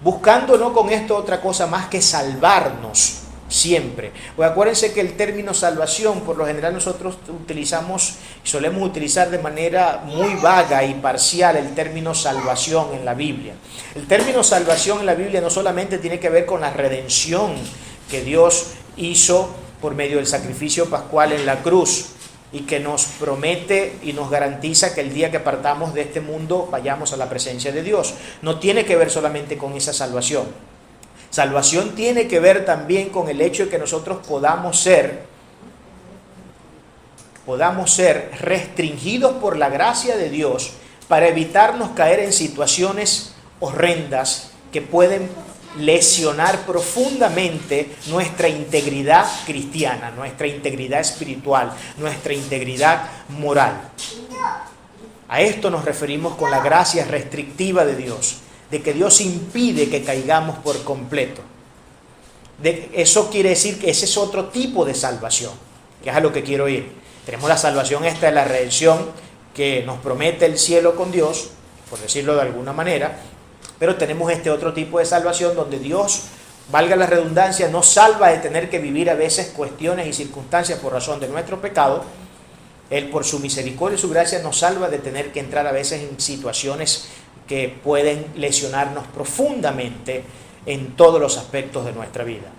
buscando no con esto otra cosa más que salvarnos siempre. Pues acuérdense que el término salvación, por lo general nosotros utilizamos y solemos utilizar de manera muy vaga y parcial el término salvación en la Biblia. El término salvación en la Biblia no solamente tiene que ver con la redención que Dios hizo por medio del sacrificio pascual en la cruz, y que nos promete y nos garantiza que el día que partamos de este mundo vayamos a la presencia de Dios. No tiene que ver solamente con esa salvación. Salvación tiene que ver también con el hecho de que nosotros podamos ser restringidos por la gracia de Dios para evitarnos caer en situaciones horrendas que pueden lesionar profundamente nuestra integridad cristiana, nuestra integridad espiritual, nuestra integridad moral. A esto nos referimos con la gracia restrictiva de Dios, de que Dios impide que caigamos por completo. Eso quiere decir que ese es otro tipo de salvación, que es a lo que quiero ir. Tenemos la salvación esta de la redención, que nos promete el cielo con Dios, por decirlo de alguna manera, pero tenemos este otro tipo de salvación donde Dios, valga la redundancia, nos salva de tener que vivir a veces cuestiones y circunstancias por razón de nuestro pecado. Él, por su misericordia y su gracia, nos salva de tener que entrar a veces en situaciones que pueden lesionarnos profundamente en todos los aspectos de nuestra vida.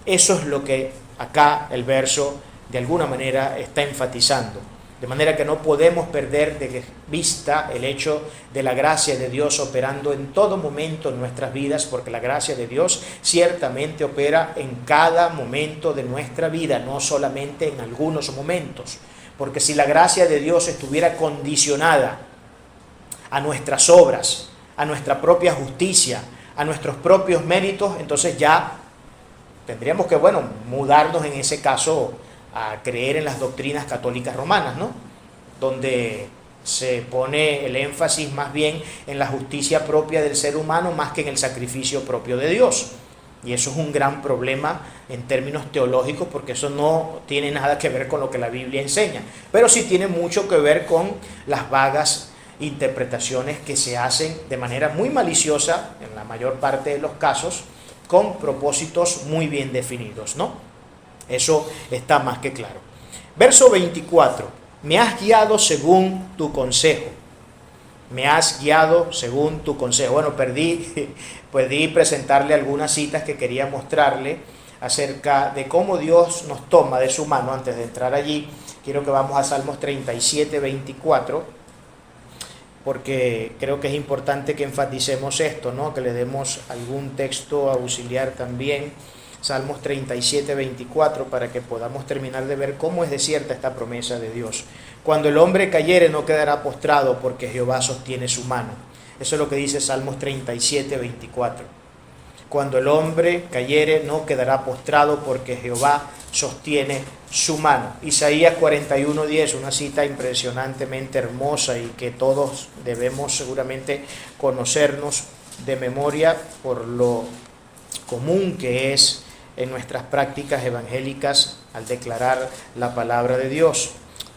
Eso es lo que acá el verso de alguna manera está enfatizando. De manera que no podemos perder de vista el hecho de la gracia de Dios operando en todo momento en nuestras vidas, porque la gracia de Dios ciertamente opera en cada momento de nuestra vida, no solamente en algunos momentos. Porque si la gracia de Dios estuviera condicionada a nuestras obras, a nuestra propia justicia, a nuestros propios méritos, entonces ya tendríamos que, mudarnos en ese caso a creer en las doctrinas católicas romanas, ¿no? Donde se pone el énfasis más bien en la justicia propia del ser humano más que en el sacrificio propio de Dios. Y eso es un gran problema en términos teológicos, porque eso no tiene nada que ver con lo que la Biblia enseña, pero sí tiene mucho que ver con las vagas interpretaciones que se hacen de manera muy maliciosa, en la mayor parte de los casos, con propósitos muy bien definidos, ¿no? Eso está más que claro. Verso 24. Me has guiado según tu consejo. Me has guiado según tu consejo. Bueno, perdí presentarle algunas citas que quería mostrarle acerca de cómo Dios nos toma de su mano. Antes de entrar allí, quiero que vamos a Salmos 37, 24, porque creo que es importante que enfaticemos esto, ¿no? Que le demos algún texto auxiliar también. Salmos 37, 24, para que podamos terminar de ver cómo es de cierta esta promesa de Dios. Cuando el hombre cayere no quedará postrado, porque Jehová sostiene su mano. Eso es lo que dice Salmos 37, 24. Cuando el hombre cayere, no quedará postrado, porque Jehová sostiene su mano. Isaías 41:10, una cita impresionantemente hermosa y que todos debemos seguramente conocernos de memoria por lo común que es en nuestras prácticas evangélicas al declarar la palabra de Dios.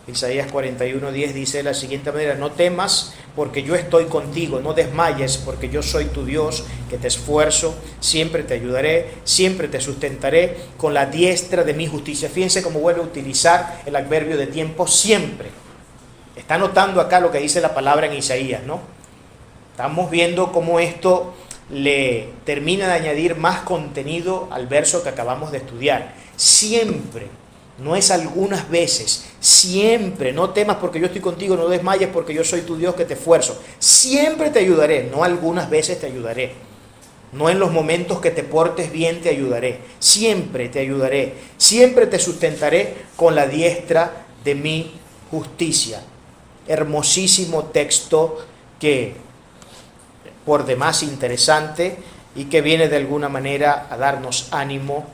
Isaías 41:10 dice de la siguiente manera: no temas, porque yo estoy contigo, no desmayes, porque yo soy tu Dios, que te esfuerzo, siempre te ayudaré, siempre te sustentaré con la diestra de mi justicia. Fíjense cómo vuelve a utilizar el adverbio de tiempo, siempre. Está notando acá lo que dice la palabra en Isaías, ¿no? Estamos viendo cómo esto le termina de añadir más contenido al verso que acabamos de estudiar. Siempre. No es algunas veces, siempre. No temas, porque yo estoy contigo, no desmayes, porque yo soy tu Dios, que te esfuerzo. Siempre te ayudaré, no algunas veces te ayudaré. No en los momentos que te portes bien te ayudaré. Siempre te ayudaré, siempre te sustentaré con la diestra de mi justicia. Hermosísimo texto que por demás interesante y que viene de alguna manera a darnos ánimo,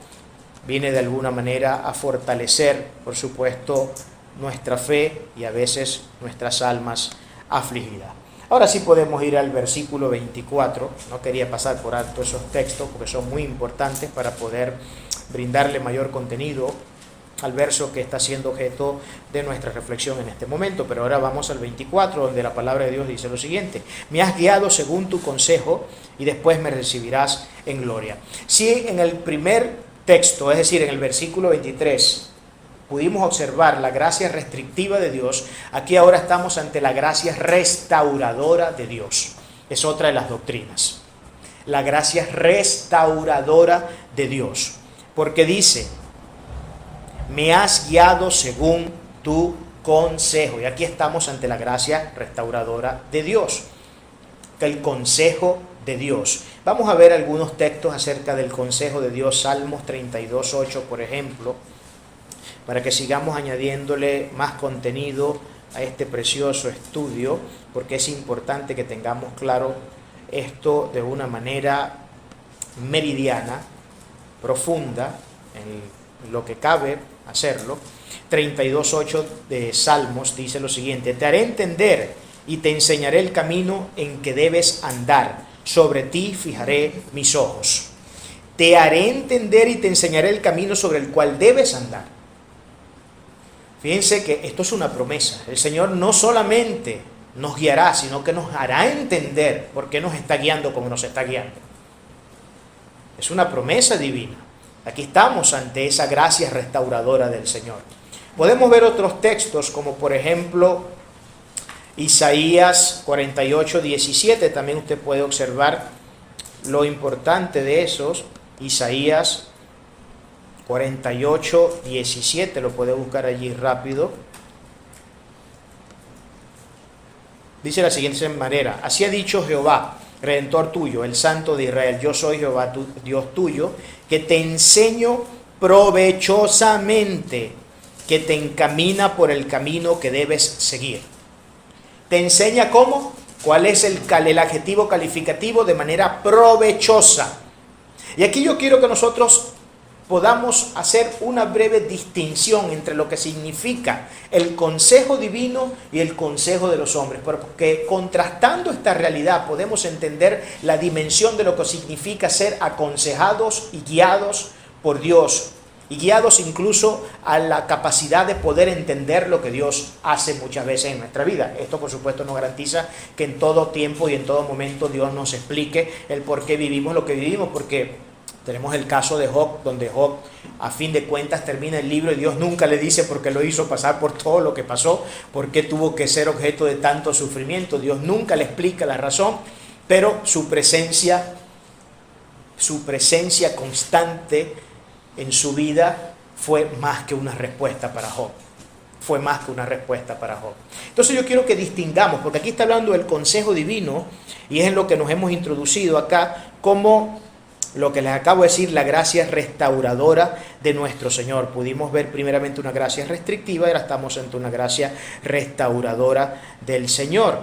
viene de alguna manera a fortalecer, por supuesto, nuestra fe y a veces nuestras almas afligidas. Ahora sí podemos ir al versículo 24. No quería pasar por alto esos textos porque son muy importantes para poder brindarle mayor contenido al verso que está siendo objeto de nuestra reflexión en este momento. Pero ahora vamos al 24, donde la palabra de Dios dice lo siguiente: me has guiado según tu consejo y después me recibirás en gloria. Si en el primer texto, es decir, en el versículo 23, pudimos observar la gracia restrictiva de Dios, aquí ahora estamos ante la gracia restauradora de Dios. Es otra de las doctrinas. La gracia restauradora de Dios. Porque dice: me has guiado según tu consejo. Y aquí estamos ante la gracia restauradora de Dios. El consejo de Dios. Vamos a ver algunos textos acerca del consejo de Dios. Salmos 32:8, por ejemplo, para que sigamos añadiéndole más contenido a este precioso estudio, porque es importante que tengamos claro esto de una manera meridiana, profunda, en lo que cabe hacerlo. 32:8 de Salmos dice lo siguiente: te haré entender y te enseñaré el camino en que debes andar. Sobre ti fijaré mis ojos. Te haré entender y te enseñaré el camino sobre el cual debes andar. Fíjense que esto es una promesa. El Señor no solamente nos guiará, sino que nos hará entender por qué nos está guiando como nos está guiando. Es una promesa divina. Aquí estamos ante esa gracia restauradora del Señor. Podemos ver otros textos, como por ejemplo Isaías 48:17. También usted puede observar lo importante de esos. Isaías 48:17, lo puede buscar allí rápido. Dice de la siguiente manera: así ha dicho Jehová, Redentor tuyo, el Santo de Israel: yo soy Jehová, Dios tuyo, que te enseño provechosamente, que te encamina por el camino que debes seguir. Te enseña cómo, cuál es el adjetivo calificativo, de manera provechosa. Y aquí yo quiero que nosotros podamos hacer una breve distinción entre lo que significa el consejo divino y el consejo de los hombres, porque contrastando esta realidad podemos entender la dimensión de lo que significa ser aconsejados y guiados por Dios, y guiados incluso a la capacidad de poder entender lo que Dios hace muchas veces en nuestra vida. Esto, por supuesto, no garantiza que en todo tiempo y en todo momento Dios nos explique el por qué vivimos lo que vivimos, porque tenemos el caso de Job, donde Job, a fin de cuentas, termina el libro y Dios nunca le dice por qué lo hizo pasar por todo lo que pasó, por qué tuvo que ser objeto de tanto sufrimiento. Dios nunca le explica la razón, pero su presencia constante en su vida fue más que una respuesta para Job. Fue más que una respuesta para Job. Entonces yo quiero que distingamos, porque aquí está hablando del consejo divino, y es en lo que nos hemos introducido acá, como lo que les acabo de decir, la gracia restauradora de nuestro Señor. Pudimos ver primeramente una gracia restrictiva y ahora estamos ante una gracia restauradora del Señor.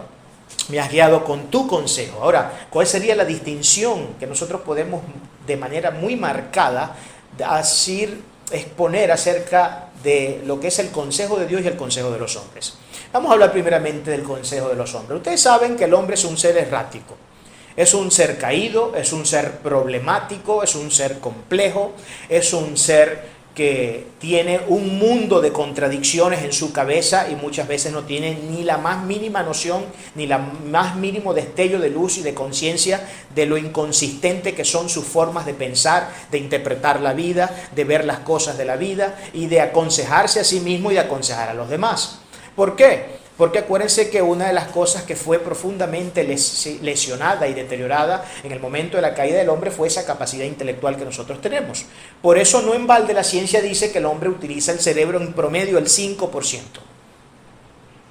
me has guiado con tu consejo. Ahora, ¿cuál sería la distinción que nosotros podemos de manera muy marcada exponer acerca de lo que es el consejo de Dios y el consejo de los hombres? Vamos a hablar primeramente del consejo de los hombres. Ustedes saben que el hombre es un ser errático. Es un ser caído, es un ser problemático, es un ser complejo, es un ser que tiene un mundo de contradicciones en su cabeza y muchas veces no tiene ni la más mínima noción, ni la más mínimo destello de luz y de conciencia de lo inconsistente que son sus formas de pensar, de interpretar la vida, de ver las cosas de la vida y de aconsejarse a sí mismo y de aconsejar a los demás. ¿Por qué? Porque acuérdense que una de las cosas que fue profundamente lesionada y deteriorada en el momento de la caída del hombre fue esa capacidad intelectual que nosotros tenemos. Por eso no en balde la ciencia dice que el hombre utiliza el cerebro en promedio el 5%.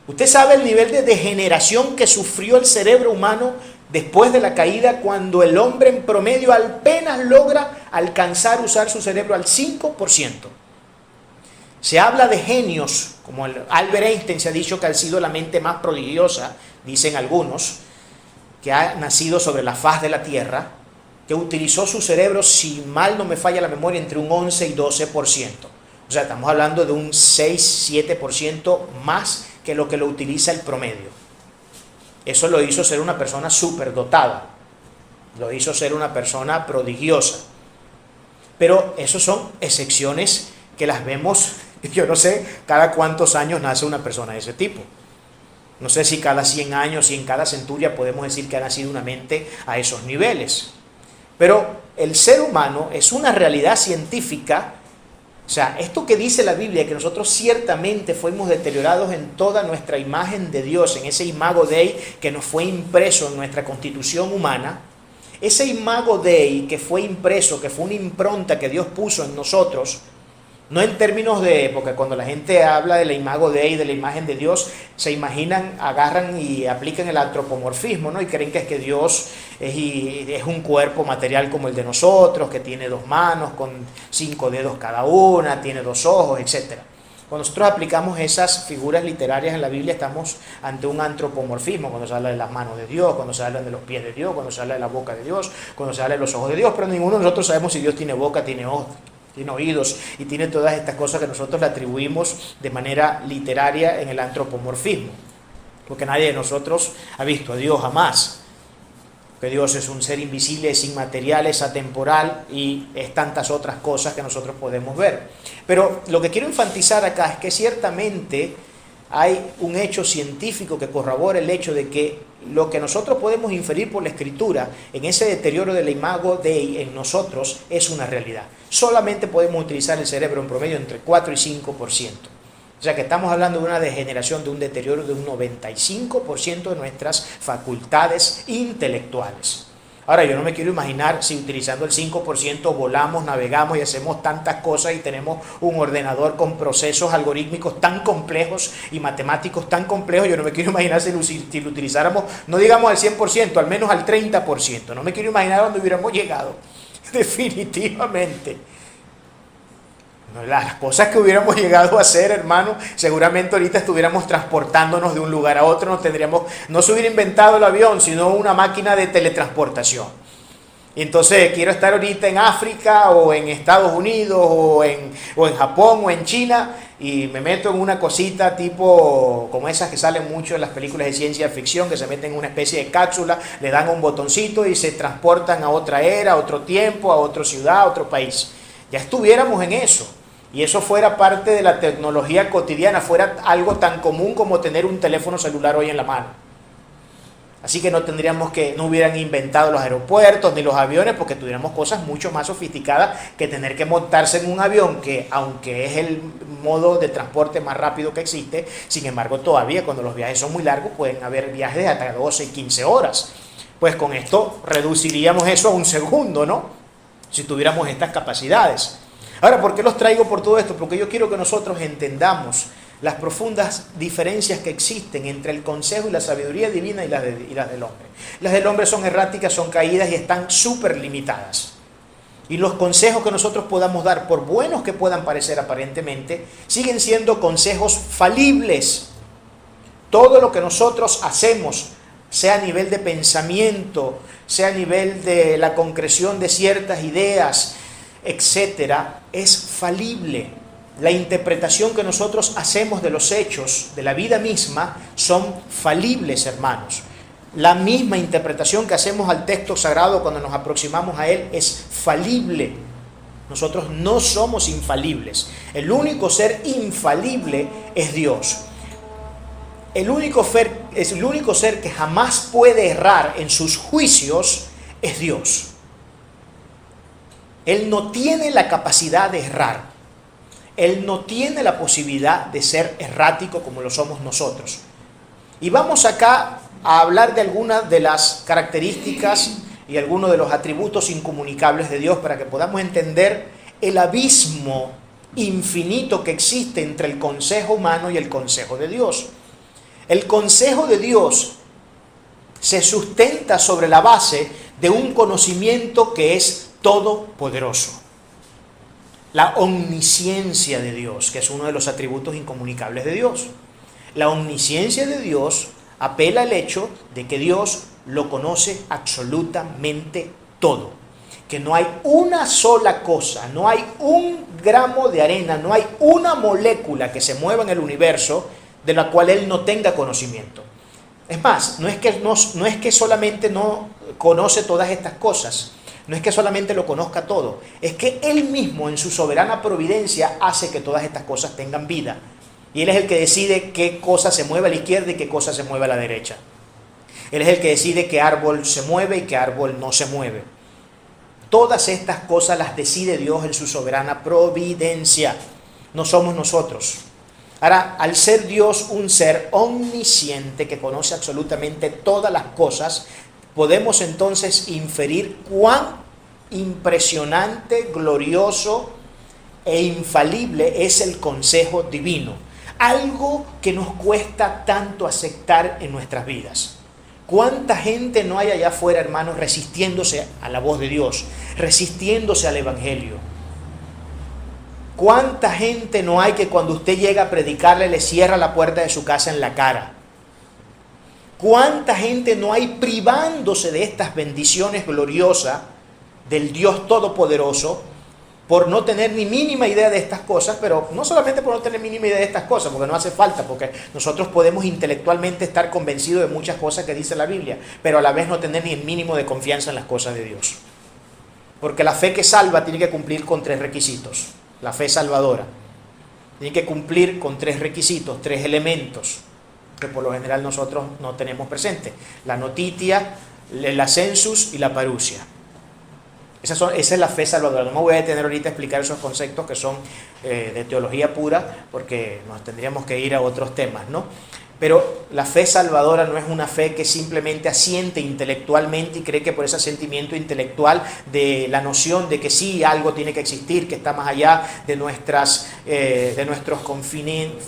Usted sabe el nivel de degeneración que sufrió el cerebro humano después de la caída, cuando el hombre en promedio apenas logra alcanzar a usar su cerebro al 5%. Se habla de genios, como Albert Einstein se ha dicho que ha sido la mente más prodigiosa, dicen algunos, que ha nacido sobre la faz de la Tierra, que utilizó su cerebro, si mal no me falla la memoria, entre un 11 y 12%. O sea, estamos hablando de un 6-7% más que lo utiliza el promedio. Eso lo hizo ser una persona superdotada, lo hizo ser una persona prodigiosa. Pero esos son excepciones que las vemos. Yo no sé cada cuántos años nace una persona de ese tipo. No sé si cada 100 años, si en cada centuria podemos decir que ha nacido una mente a esos niveles. Pero el ser humano es una realidad científica. O sea, esto que dice la Biblia, que nosotros ciertamente fuimos deteriorados en toda nuestra imagen de Dios, en ese imago Dei que nos fue impreso en nuestra constitución humana, ese imago Dei que fue impreso, que fue una impronta que Dios puso en nosotros, no en términos de, porque cuando la gente habla de la imago Dei, de la imagen de Dios, se imaginan, agarran y aplican el antropomorfismo, ¿no? Y creen que es que Dios es un cuerpo material como el de nosotros, que tiene 2 manos con 5 dedos cada una, tiene 2 ojos, etc. Cuando nosotros aplicamos esas figuras literarias en la Biblia, estamos ante un antropomorfismo, cuando se habla de las manos de Dios, cuando se habla de los pies de Dios, cuando se habla de la boca de Dios, cuando se habla de los ojos de Dios, pero ninguno de nosotros sabemos si Dios tiene boca, tiene ojos, tiene oídos y tiene todas estas cosas que nosotros le atribuimos de manera literaria en el antropomorfismo, porque nadie de nosotros ha visto a Dios jamás, que Dios es un ser invisible, es inmaterial, es atemporal y es tantas otras cosas que nosotros podemos ver. Pero lo que quiero enfatizar acá es que ciertamente hay un hecho científico que corrobora el hecho de que lo que nosotros podemos inferir por la Escritura en ese deterioro del imago Dei en nosotros es una realidad. Solamente podemos utilizar el cerebro en promedio entre 4 y 5%. O sea que estamos hablando de una degeneración, de un deterioro de un 95% de nuestras facultades intelectuales. Ahora, yo no me quiero imaginar si utilizando el 5% volamos, navegamos y hacemos tantas cosas y tenemos un ordenador con procesos algorítmicos tan complejos y matemáticos tan complejos. Yo no me quiero imaginar si lo utilizáramos, no digamos al 100%, al menos al 30%. No me quiero imaginar dónde hubiéramos llegado. Definitivamente. Las cosas que hubiéramos llegado a hacer, hermano, seguramente ahorita estuviéramos transportándonos de un lugar a otro, no se hubiera inventado el avión, sino una máquina de teletransportación. Y entonces quiero estar ahorita en África o en Estados Unidos o en Japón o en China y me meto en una cosita tipo como esas que salen mucho en las películas de ciencia ficción, que se meten en una especie de cápsula, le dan un botoncito y se transportan a otra era, a otro tiempo, a otra ciudad, a otro país. Ya estuviéramos en eso. Y eso fuera parte de la tecnología cotidiana, fuera algo tan común como tener un teléfono celular hoy en la mano. Así que no hubieran inventado los aeropuertos ni los aviones, porque tuviéramos cosas mucho más sofisticadas que tener que montarse en un avión, que aunque es el modo de transporte más rápido que existe, sin embargo todavía cuando los viajes son muy largos pueden haber viajes de hasta 12 y 15 horas. Pues con esto reduciríamos eso a un segundo, ¿no? Si tuviéramos estas capacidades. Ahora, ¿por qué los traigo por todo esto? Porque yo quiero que nosotros entendamos las profundas diferencias que existen entre el consejo y la sabiduría divina y las del hombre. Las del hombre son erráticas, son caídas y están súper limitadas. Y los consejos que nosotros podamos dar, por buenos que puedan parecer aparentemente, siguen siendo consejos falibles. Todo lo que nosotros hacemos sea a nivel de pensamiento, sea a nivel de la concreción de ciertas ideas, etcétera, es falible. La interpretación que nosotros hacemos de los hechos, de la vida misma, son falibles, hermanos. La misma interpretación que hacemos al texto sagrado cuando nos aproximamos a él es falible. Nosotros no somos infalibles. El único ser infalible es Dios. El único ser que jamás puede errar en sus juicios es Dios. Él no tiene la capacidad de errar. Él no tiene la posibilidad de ser errático como lo somos nosotros. Y vamos acá a hablar de algunas de las características y algunos de los atributos incomunicables de Dios para que podamos entender el abismo infinito que existe entre el consejo humano y el consejo de Dios. El consejo de Dios se sustenta sobre la base de un conocimiento que es todopoderoso. La omnisciencia de Dios, que es uno de los atributos incomunicables de Dios. La omnisciencia de Dios apela al hecho de que Dios lo conoce absolutamente todo. Que no hay una sola cosa, no hay un gramo de arena, no hay una molécula que se mueva en el universo de la cual Él no tenga conocimiento. Es más, no es que solamente no conoce todas estas cosas, no es que solamente lo conozca todo, es que Él mismo en su soberana providencia hace que todas estas cosas tengan vida. Y Él es el que decide qué cosa se mueve a la izquierda y qué cosa se mueve a la derecha. Él es el que decide qué árbol se mueve y qué árbol no se mueve. Todas estas cosas las decide Dios en su soberana providencia. No somos nosotros. Ahora, al ser Dios un ser omnisciente que conoce absolutamente todas las cosas, podemos entonces inferir cuán impresionante, glorioso e infalible es el consejo divino. Algo que nos cuesta tanto aceptar en nuestras vidas. ¿Cuánta gente no hay allá afuera, hermanos, resistiéndose a la voz de Dios, resistiéndose al Evangelio? ¿Cuánta gente no hay que cuando usted llega a predicarle le cierra la puerta de su casa en la cara? ¿Cuánta gente no hay privándose de estas bendiciones gloriosas del Dios Todopoderoso por no tener ni mínima idea de estas cosas? Pero no solamente por no tener mínima idea de estas cosas, porque no hace falta, porque nosotros podemos intelectualmente estar convencidos de muchas cosas que dice la Biblia, pero a la vez no tener ni el mínimo de confianza en las cosas de Dios. Porque la fe que salva tiene que cumplir con 3 requisitos. La fe salvadora tiene que cumplir con 3 requisitos, 3 elementos que por lo general nosotros no tenemos presente: la notitia, el ascensus y la parusia. Esa es la fe salvadora. No me voy a detener ahorita a explicar esos conceptos que son de teología pura, porque nos tendríamos que ir a otros temas, ¿no? Pero la fe salvadora no es una fe que simplemente asiente intelectualmente y cree que por ese asentimiento intelectual de la noción de que sí, algo tiene que existir, que está más allá de nuestros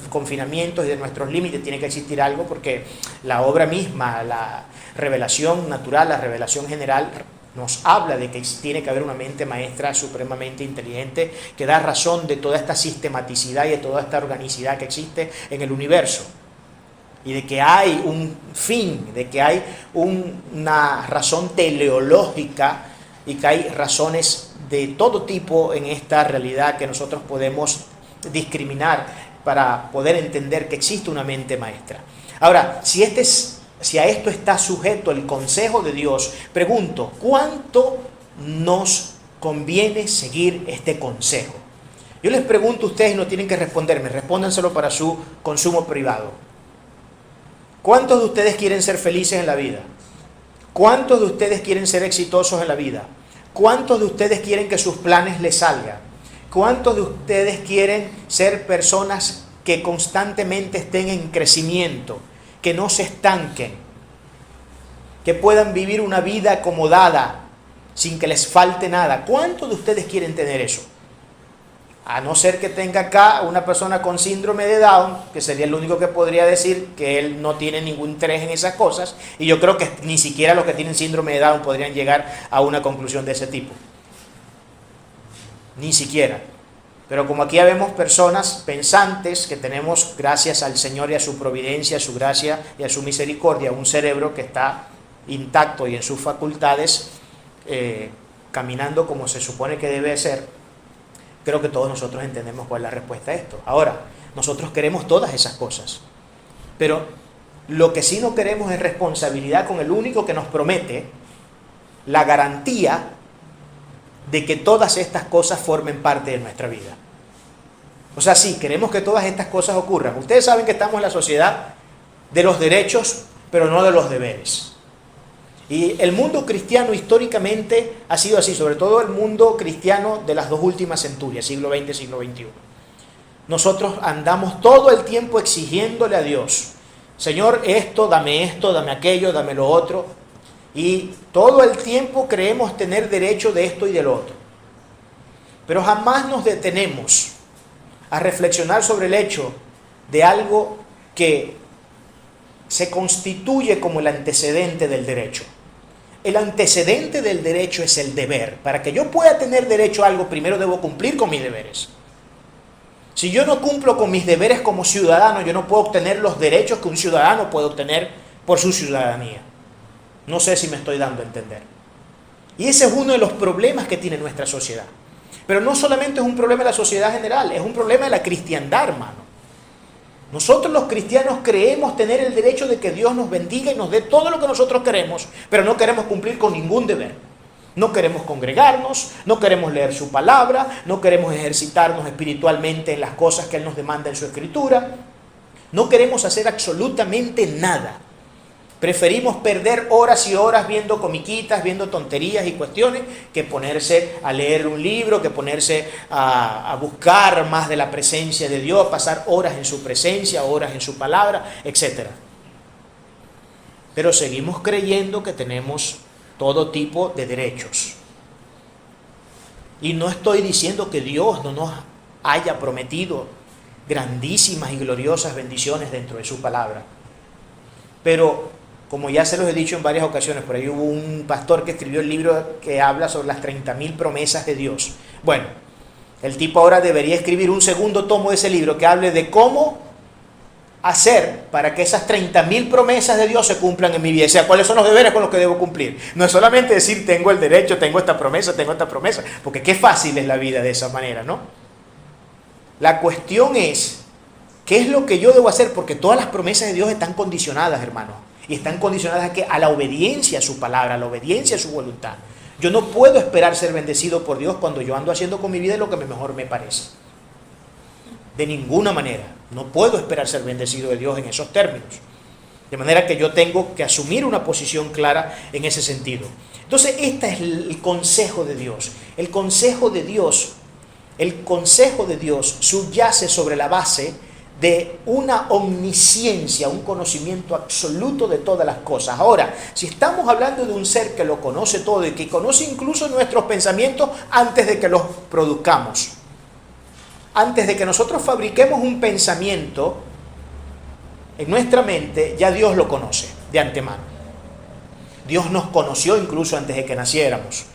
confinamientos y de nuestros límites, tiene que existir algo, porque la obra misma, la revelación natural, la revelación general, nos habla de que tiene que haber una mente maestra supremamente inteligente que da razón de toda esta sistematicidad y de toda esta organicidad que existe en el universo. Y de que hay un fin, de que hay una razón teleológica y que hay razones de todo tipo en esta realidad que nosotros podemos discriminar para poder entender que existe una mente maestra. Ahora, si a esto está sujeto el consejo de Dios, pregunto, ¿cuánto nos conviene seguir este consejo? Yo les pregunto a ustedes y no tienen que responderme, respóndanselo para su consumo privado. ¿Cuántos de ustedes quieren ser felices en la vida? ¿Cuántos de ustedes quieren ser exitosos en la vida? ¿Cuántos de ustedes quieren que sus planes les salgan? ¿Cuántos de ustedes quieren ser personas que constantemente estén en crecimiento, que no se estanquen, que puedan vivir una vida acomodada sin que les falte nada? ¿Cuántos de ustedes quieren tener eso? A no ser que tenga acá una persona con síndrome de Down, que sería el único que podría decir que él no tiene ningún interés en esas cosas, y yo creo que ni siquiera los que tienen síndrome de Down podrían llegar a una conclusión de ese tipo. Ni siquiera. Pero como aquí vemos personas pensantes que tenemos, gracias al Señor y a su providencia, a su gracia y a su misericordia, un cerebro que está intacto y en sus facultades, caminando como se supone que debe ser, creo que todos nosotros entendemos cuál es la respuesta a esto. Ahora, nosotros queremos todas esas cosas, pero lo que sí no queremos es responsabilidad con el único que nos promete la garantía de que todas estas cosas formen parte de nuestra vida. O sea, sí, queremos que todas estas cosas ocurran. Ustedes saben que estamos en la sociedad de los derechos, pero no de los deberes. Y el mundo cristiano históricamente ha sido así, sobre todo el mundo cristiano de las dos últimas centurias, siglo XX, siglo XXI. Nosotros andamos todo el tiempo exigiéndole a Dios, Señor, esto, dame aquello, dame lo otro. Y todo el tiempo creemos tener derecho de esto y del otro. Pero jamás nos detenemos a reflexionar sobre el hecho de algo que se constituye como el antecedente del derecho. El antecedente del derecho es el deber. Para que yo pueda tener derecho a algo, primero debo cumplir con mis deberes. Si yo no cumplo con mis deberes como ciudadano, yo no puedo obtener los derechos que un ciudadano puede obtener por su ciudadanía. No sé si me estoy dando a entender. Y ese es uno de los problemas que tiene nuestra sociedad. Pero no solamente es un problema de la sociedad general, es un problema de la cristiandad, hermano. Nosotros los cristianos creemos tener el derecho de que Dios nos bendiga y nos dé todo lo que nosotros queremos, pero no queremos cumplir con ningún deber. No queremos congregarnos, no queremos leer su palabra, no queremos ejercitarnos espiritualmente en las cosas que Él nos demanda en su Escritura. No queremos hacer absolutamente nada. Preferimos perder horas y horas viendo comiquitas, viendo tonterías y cuestiones, que ponerse a leer un libro, que ponerse a buscar más de la presencia de Dios, pasar horas en su presencia, horas en su palabra, etc. Pero seguimos creyendo que tenemos todo tipo de derechos. Y no estoy diciendo que Dios no nos haya prometido grandísimas y gloriosas bendiciones dentro de su palabra. Pero como ya se los he dicho en varias ocasiones, por ahí hubo un pastor que escribió el libro que habla sobre las 30.000 promesas de Dios. Bueno, el tipo ahora debería escribir un segundo tomo de ese libro que hable de cómo hacer para que esas 30.000 promesas de Dios se cumplan en mi vida. O sea, cuáles son los deberes con los que debo cumplir. No es solamente decir, tengo el derecho, tengo esta promesa, porque qué fácil es la vida de esa manera, ¿no? La cuestión es, ¿qué es lo que yo debo hacer? Porque todas las promesas de Dios están condicionadas, hermano. Y están condicionadas a la obediencia a su palabra, a la obediencia a su voluntad. Yo no puedo esperar ser bendecido por Dios cuando yo ando haciendo con mi vida lo que mejor me parece. De ninguna manera. No puedo esperar ser bendecido de Dios en esos términos. De manera que yo tengo que asumir una posición clara en ese sentido. Entonces, este es el consejo de Dios. El consejo de Dios subyace sobre la base de una omnisciencia, un conocimiento absoluto de todas las cosas. Ahora, si estamos hablando de un ser que lo conoce todo y que conoce incluso nuestros pensamientos antes de que los produzcamos, antes de que nosotros fabriquemos un pensamiento en nuestra mente, ya Dios lo conoce de antemano. Dios nos conoció incluso antes de que naciéramos.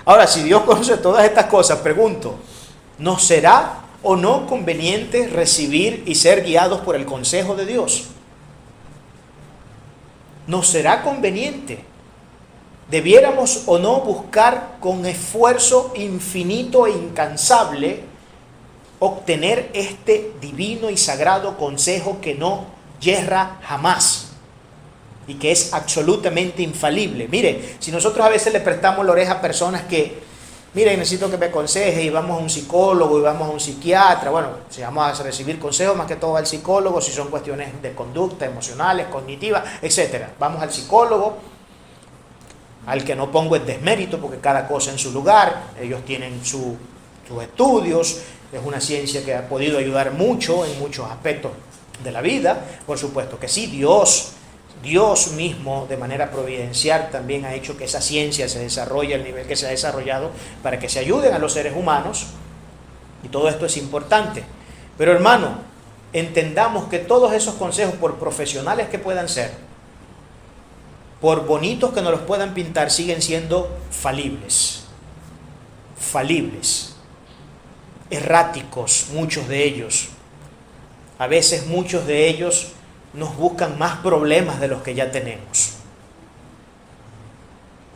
Ahora, si Dios conoce todas estas cosas, pregunto, ¿nos será o no conveniente recibir y ser guiados por el consejo de Dios? ¿Nos será conveniente? ¿Debiéramos o no buscar con esfuerzo infinito e incansable obtener este divino y sagrado consejo que no yerra jamás y que es absolutamente infalible? Mire, si nosotros a veces le prestamos la oreja a personas que, mire, necesito que me aconseje, y vamos a un psicólogo, y vamos a un psiquiatra, bueno, si vamos a recibir consejos, más que todo al psicólogo, si son cuestiones de conducta, emocionales, cognitivas, etc. Vamos al psicólogo, al que no pongo el desmérito, porque cada cosa en su lugar, ellos tienen sus estudios, es una ciencia que ha podido ayudar mucho en muchos aspectos de la vida, por supuesto que sí. Dios mismo, de manera providencial, también ha hecho que esa ciencia se desarrolle al nivel que se ha desarrollado para que se ayuden a los seres humanos, y todo esto es importante. Pero hermano, entendamos que todos esos consejos, por profesionales que puedan ser, por bonitos que nos los puedan pintar, siguen siendo falibles. Falibles. erráticos, muchos de ellos. A veces muchos de ellos nos buscan más problemas de los que ya tenemos.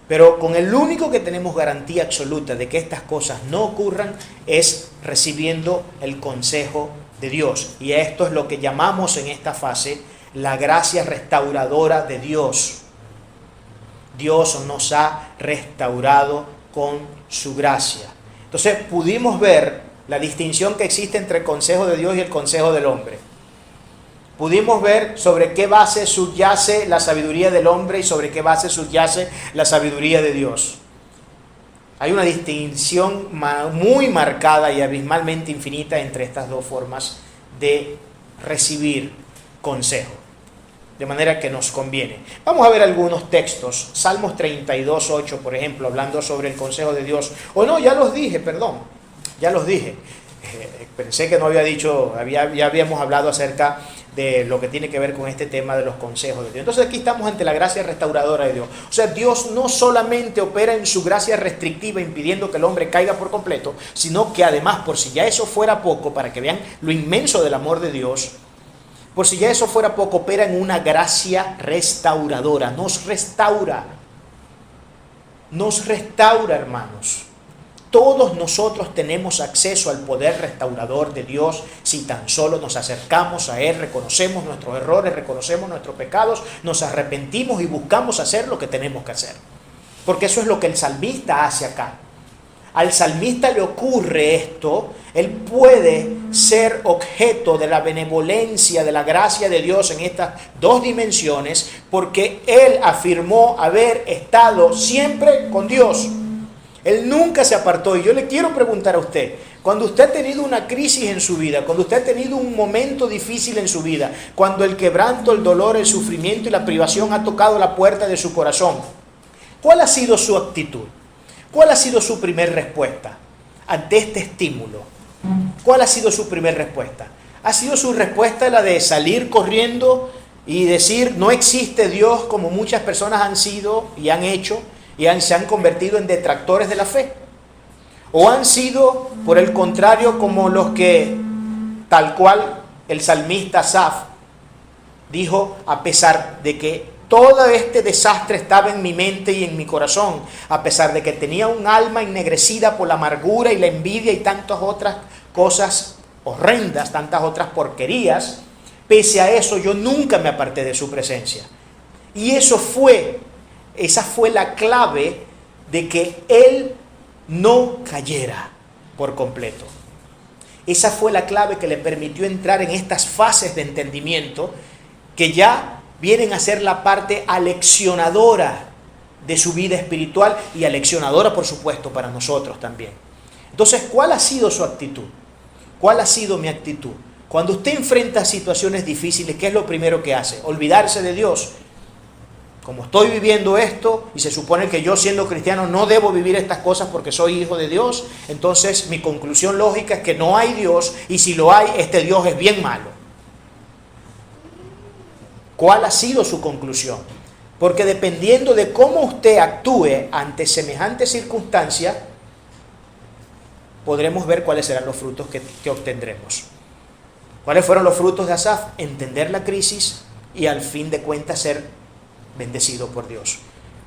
Pero con el único que tenemos garantía absoluta de que estas cosas no ocurran es recibiendo el consejo de Dios. Y esto es lo que llamamos en esta fase la gracia restauradora de Dios. Dios nos ha restaurado con su gracia. Entonces pudimos ver la distinción que existe entre el consejo de Dios y el consejo del hombre. Pudimos ver sobre qué base subyace la sabiduría del hombre y sobre qué base subyace la sabiduría de Dios. Hay una distinción muy marcada y abismalmente infinita entre estas dos formas de recibir consejo. De manera que nos conviene. Vamos a ver algunos textos. Salmos 32:8, por ejemplo, hablando sobre el consejo de Dios. O no, ya los dije, perdón. Ya los dije. Pensé que no había dicho, ya habíamos hablado acerca de lo que tiene que ver con este tema de los consejos de Dios. Entonces aquí estamos ante la gracia restauradora de Dios. O sea, Dios no solamente opera en su gracia restrictiva impidiendo que el hombre caiga por completo, sino que además, por si ya eso fuera poco, para que vean lo inmenso del amor de Dios, por si ya eso fuera poco, opera en una gracia restauradora. Nos restaura, hermanos. Todos nosotros tenemos acceso al poder restaurador de Dios si tan solo nos acercamos a Él, reconocemos nuestros errores, reconocemos nuestros pecados, nos arrepentimos y buscamos hacer lo que tenemos que hacer. Porque eso es lo que el salmista hace acá. Al salmista le ocurre esto, él puede ser objeto de la benevolencia, de la gracia de Dios en estas dos dimensiones, porque él afirmó haber estado siempre con Dios. Él nunca se apartó. Y yo le quiero preguntar a usted, cuando usted ha tenido una crisis en su vida, cuando usted ha tenido un momento difícil en su vida, cuando el quebranto, el dolor, el sufrimiento y la privación ha tocado la puerta de su corazón, ¿cuál ha sido su actitud? ¿Cuál ha sido su primer respuesta ante este estímulo? ¿Cuál ha sido su primer respuesta? ¿Ha sido su respuesta la de salir corriendo y decir no existe Dios, como muchas personas han sido y han hecho? Se han convertido en detractores de la fe. ¿O han sido, por el contrario, como los que, tal cual el salmista Asaf dijo, a pesar de que todo este desastre estaba en mi mente y en mi corazón, a pesar de que tenía un alma ennegrecida por la amargura y la envidia y tantas otras cosas horrendas, tantas otras porquerías, pese a eso yo nunca me aparté de su presencia? Y esa fue la clave de que él no cayera por completo. Esa fue la clave que le permitió entrar en estas fases de entendimiento que ya vienen a ser la parte aleccionadora de su vida espiritual y aleccionadora, por supuesto, para nosotros también. Entonces, ¿cuál ha sido su actitud? ¿Cuál ha sido mi actitud? Cuando usted enfrenta situaciones difíciles, ¿qué es lo primero que hace? Olvidarse de Dios. Como estoy viviendo esto y se supone que yo, siendo cristiano, no debo vivir estas cosas porque soy hijo de Dios, entonces mi conclusión lógica es que no hay Dios, y si lo hay, este Dios es bien malo. ¿Cuál ha sido su conclusión? Porque dependiendo de cómo usted actúe ante semejante circunstancia, podremos ver cuáles serán los frutos que obtendremos. ¿Cuáles fueron los frutos de Asaf? Entender la crisis y al fin de cuentas ser bendecido por Dios,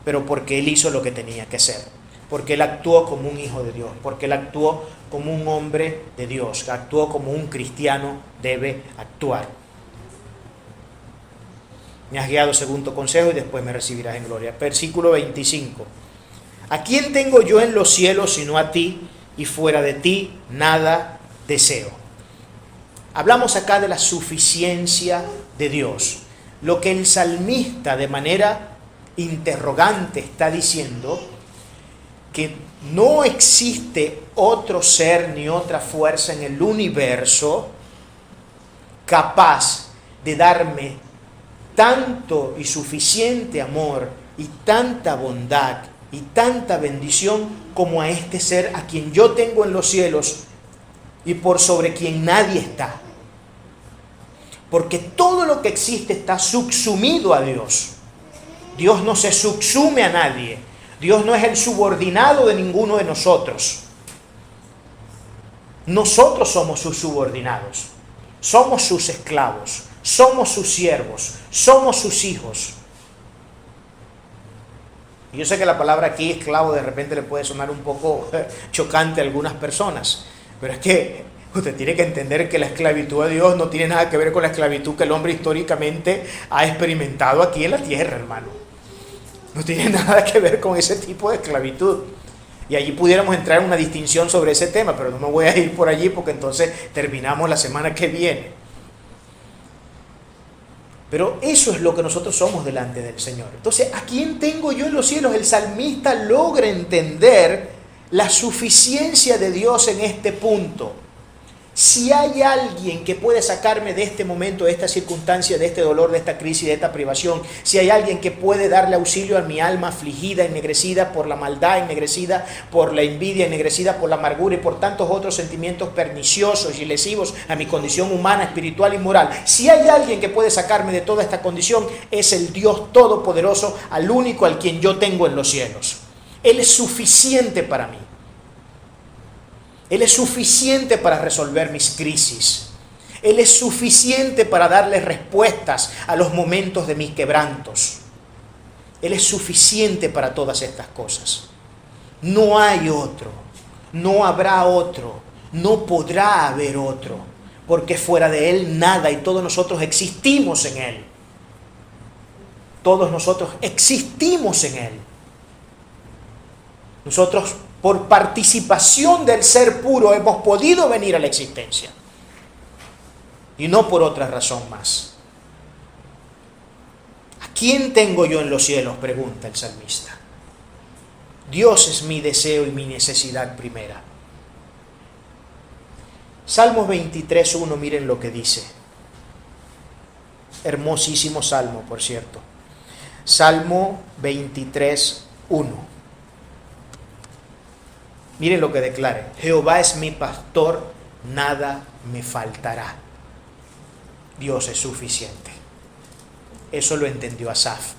pero porque él hizo lo que tenía que hacer, porque él actuó como un hijo de Dios, porque él actuó como un hombre de Dios, actuó como un cristiano debe actuar. Me has guiado según tu consejo y después me recibirás en gloria. Versículo 25. ¿A quién tengo yo en los cielos sino a ti? Y fuera de ti nada deseo. Hablamos acá de la suficiencia de Dios. Lo que el salmista de manera interrogante está diciendo, que no existe otro ser ni otra fuerza en el universo capaz de darme tanto y suficiente amor y tanta bondad y tanta bendición como a este ser a quien yo tengo en los cielos y por sobre quien nadie está. Porque todo lo que existe está subsumido a Dios. Dios no se subsume a nadie. Dios no es el subordinado de ninguno de nosotros. Nosotros somos sus subordinados, somos sus esclavos, somos sus siervos, somos sus hijos. Y yo sé que la palabra aquí, esclavo, de repente le puede sonar un poco chocante a algunas personas, pero es que usted tiene que entender que la esclavitud a Dios no tiene nada que ver con la esclavitud que el hombre históricamente ha experimentado aquí en la tierra, hermano. No tiene nada que ver con ese tipo de esclavitud. Y allí pudiéramos entrar en una distinción sobre ese tema, pero no me voy a ir por allí porque entonces terminamos la semana que viene. Pero eso es lo que nosotros somos delante del Señor. Entonces, ¿a quién tengo yo en los cielos? El salmista logra entender la suficiencia de Dios en este punto. Si hay alguien que puede sacarme de este momento, de esta circunstancia, de este dolor, de esta crisis, de esta privación, si hay alguien que puede darle auxilio a mi alma afligida, ennegrecida por la maldad, ennegrecida por la envidia, ennegrecida por la amargura y por tantos otros sentimientos perniciosos y lesivos a mi condición humana, espiritual y moral, si hay alguien que puede sacarme de toda esta condición, es el Dios Todopoderoso, al único al quien yo tengo en los cielos. Él es suficiente para mí. Él es suficiente para resolver mis crisis. Él es suficiente para darle respuestas a los momentos de mis quebrantos. Él es suficiente para todas estas cosas. No hay otro, no habrá otro, no podrá haber otro, porque fuera de Él nada y todos nosotros existimos en Él. Todos nosotros existimos en Él. Nosotros, por participación del ser puro, hemos podido venir a la existencia. Y no por otra razón más. ¿A quién tengo yo en los cielos?, pregunta el salmista. Dios es mi deseo y mi necesidad primera. Salmos 23:1, miren lo que dice. Hermosísimo salmo, por cierto. Salmo 23:1. Miren lo que declara: Jehová es mi pastor, nada me faltará. Dios es suficiente. Eso lo entendió Asaf.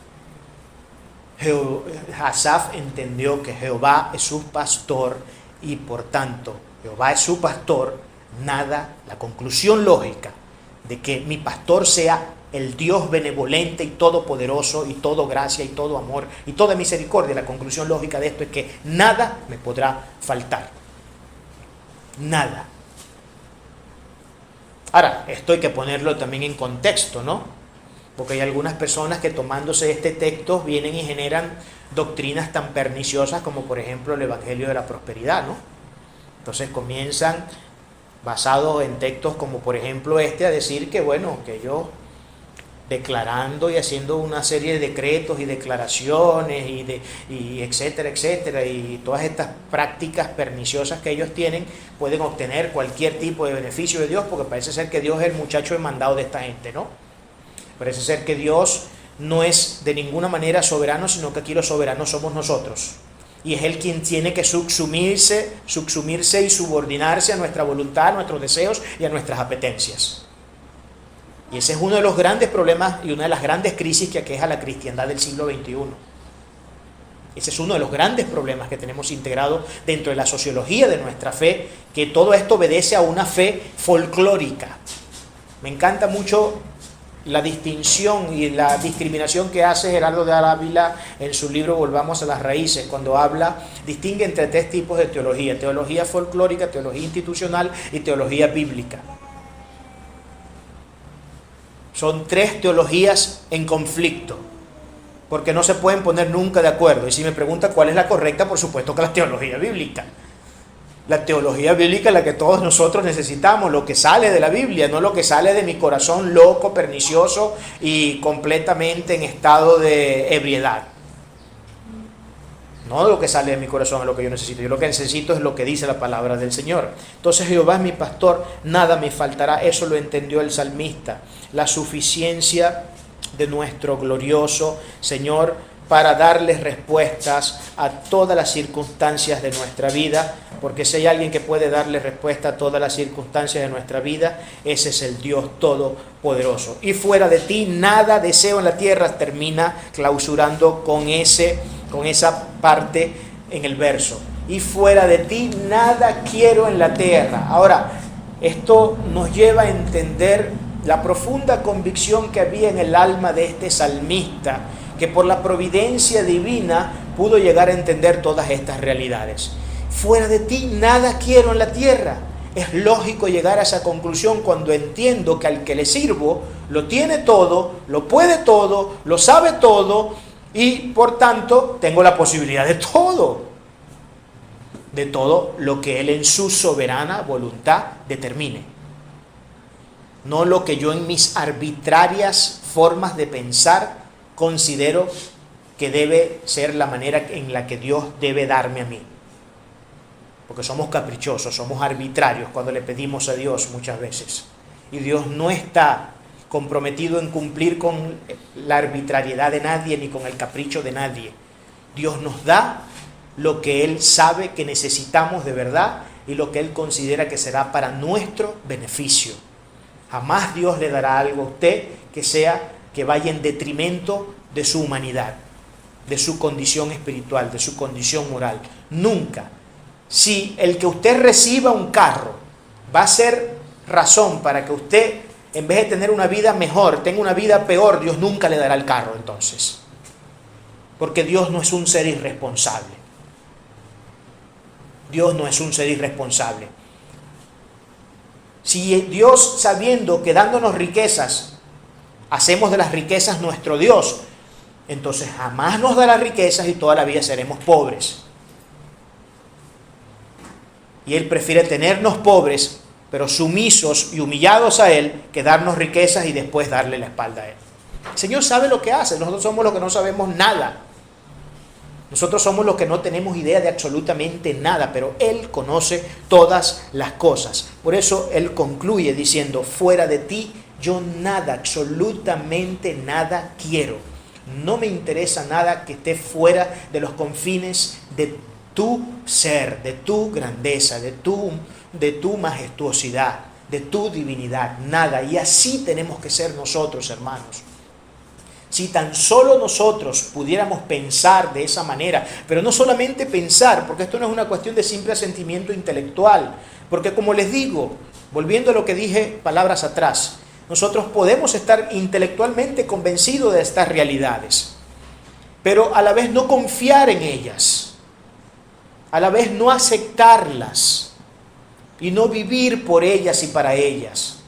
Asaf entendió que Jehová es su pastor y por tanto Jehová es su pastor, nada, la conclusión lógica de que mi pastor sea el Dios benevolente y todopoderoso y todo gracia y todo amor y toda misericordia. La conclusión lógica de esto es que nada me podrá faltar. Nada. Ahora, esto hay que ponerlo también en contexto, ¿no? Porque hay algunas personas que tomándose este texto vienen y generan doctrinas tan perniciosas como por ejemplo el Evangelio de la Prosperidad, ¿no? Entonces comienzan, basados en textos como por ejemplo este, a decir que bueno, que ellos declarando y haciendo una serie de decretos y declaraciones y etcétera, etcétera, y todas estas prácticas perniciosas que ellos tienen, pueden obtener cualquier tipo de beneficio de Dios, porque parece ser que Dios es el muchacho demandado de esta gente, ¿no? Parece ser que Dios no es de ninguna manera soberano, sino que aquí los soberanos somos nosotros. Y es Él quien tiene que subsumirse y subordinarse a nuestra voluntad, a nuestros deseos y a nuestras apetencias. Y ese es uno de los grandes problemas y una de las grandes crisis que aqueja a la cristiandad del siglo XXI. Ese es uno de los grandes problemas que tenemos integrado dentro de la sociología de nuestra fe, que todo esto obedece a una fe folclórica. Me encanta mucho la distinción y la discriminación que hace Gerardo de Ávila en su libro Volvamos a las Raíces, cuando distingue entre tres tipos de teología: teología folclórica, teología institucional y teología bíblica. Son tres teologías en conflicto, porque no se pueden poner nunca de acuerdo. Y si me pregunta cuál es la correcta, por supuesto que la teología bíblica. La teología bíblica es la que todos nosotros necesitamos, lo que sale de la Biblia, no lo que sale de mi corazón loco, pernicioso y completamente en estado de ebriedad. No lo que sale de mi corazón es lo que yo necesito. Yo lo que necesito es lo que dice la palabra del Señor. Entonces Jehová es mi pastor, nada me faltará. Eso lo entendió el salmista. La suficiencia de nuestro glorioso Señor para darles respuestas a todas las circunstancias de nuestra vida. Porque si hay alguien que puede darle respuesta a todas las circunstancias de nuestra vida, ese es el Dios Todopoderoso. Y fuera de ti nada deseo en la tierra. Termina clausurando con esa parte en el verso. y fuera de ti nada quiero en la tierra. Ahora, esto nos lleva a entender la profunda convicción que había en el alma de este salmista, que por la providencia divina pudo llegar a entender todas estas realidades. Fuera de ti nada quiero en la tierra. Es lógico llegar a esa conclusión cuando entiendo que al que le sirvo lo tiene todo, lo puede todo, lo sabe todo y por tanto tengo la posibilidad de todo lo que Él en su soberana voluntad determine. No lo que yo en mis arbitrarias formas de pensar considero que debe ser la manera en la que Dios debe darme a mí. Porque somos caprichosos, somos arbitrarios cuando le pedimos a Dios muchas veces. Y Dios no está comprometido en cumplir con la arbitrariedad de nadie ni con el capricho de nadie. Dios nos da lo que Él sabe que necesitamos de verdad y lo que Él considera que será para nuestro beneficio. Jamás Dios le dará algo a usted que vaya en detrimento de su humanidad, de su condición espiritual, de su condición moral. Nunca. Si el que usted reciba un carro va a ser razón para que usted, en vez de tener una vida mejor, tenga una vida peor, Dios nunca le dará el carro entonces. Porque Dios no es un ser irresponsable. Dios no es un ser irresponsable. Si Dios, sabiendo que dándonos riquezas, hacemos de las riquezas nuestro Dios, entonces jamás nos dará riquezas y toda la vida seremos pobres. Y Él prefiere tenernos pobres, pero sumisos y humillados a Él, que darnos riquezas y después darle la espalda a Él. El Señor sabe lo que hace, nosotros somos los que no sabemos nada. Nosotros somos los que no tenemos idea de absolutamente nada, pero Él conoce todas las cosas. Por eso Él concluye diciendo, fuera de ti yo nada, absolutamente nada quiero. No me interesa nada que esté fuera de los confines de tu ser, de tu grandeza, de tu majestuosidad, de tu divinidad. Nada. Y así tenemos que ser nosotros, hermanos. Si tan solo nosotros pudiéramos pensar de esa manera, pero no solamente pensar, porque esto no es una cuestión de simple asentimiento intelectual, porque como les digo, volviendo a lo que dije palabras atrás, nosotros podemos estar intelectualmente convencidos de estas realidades, pero a la vez no confiar en ellas, a la vez no aceptarlas y no vivir por ellas y para ellas.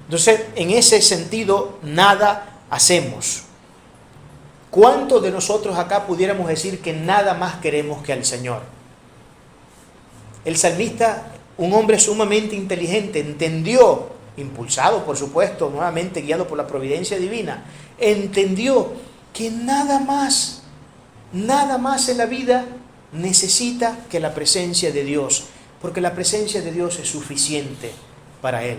Entonces, en ese sentido, nada hacemos. ¿Cuántos de nosotros acá pudiéramos decir que nada más queremos que al Señor? El salmista, un hombre sumamente inteligente, entendió, impulsado por supuesto, nuevamente guiado por la providencia divina, entendió que nada más en la vida necesita que la presencia de Dios, porque la presencia de Dios es suficiente para él.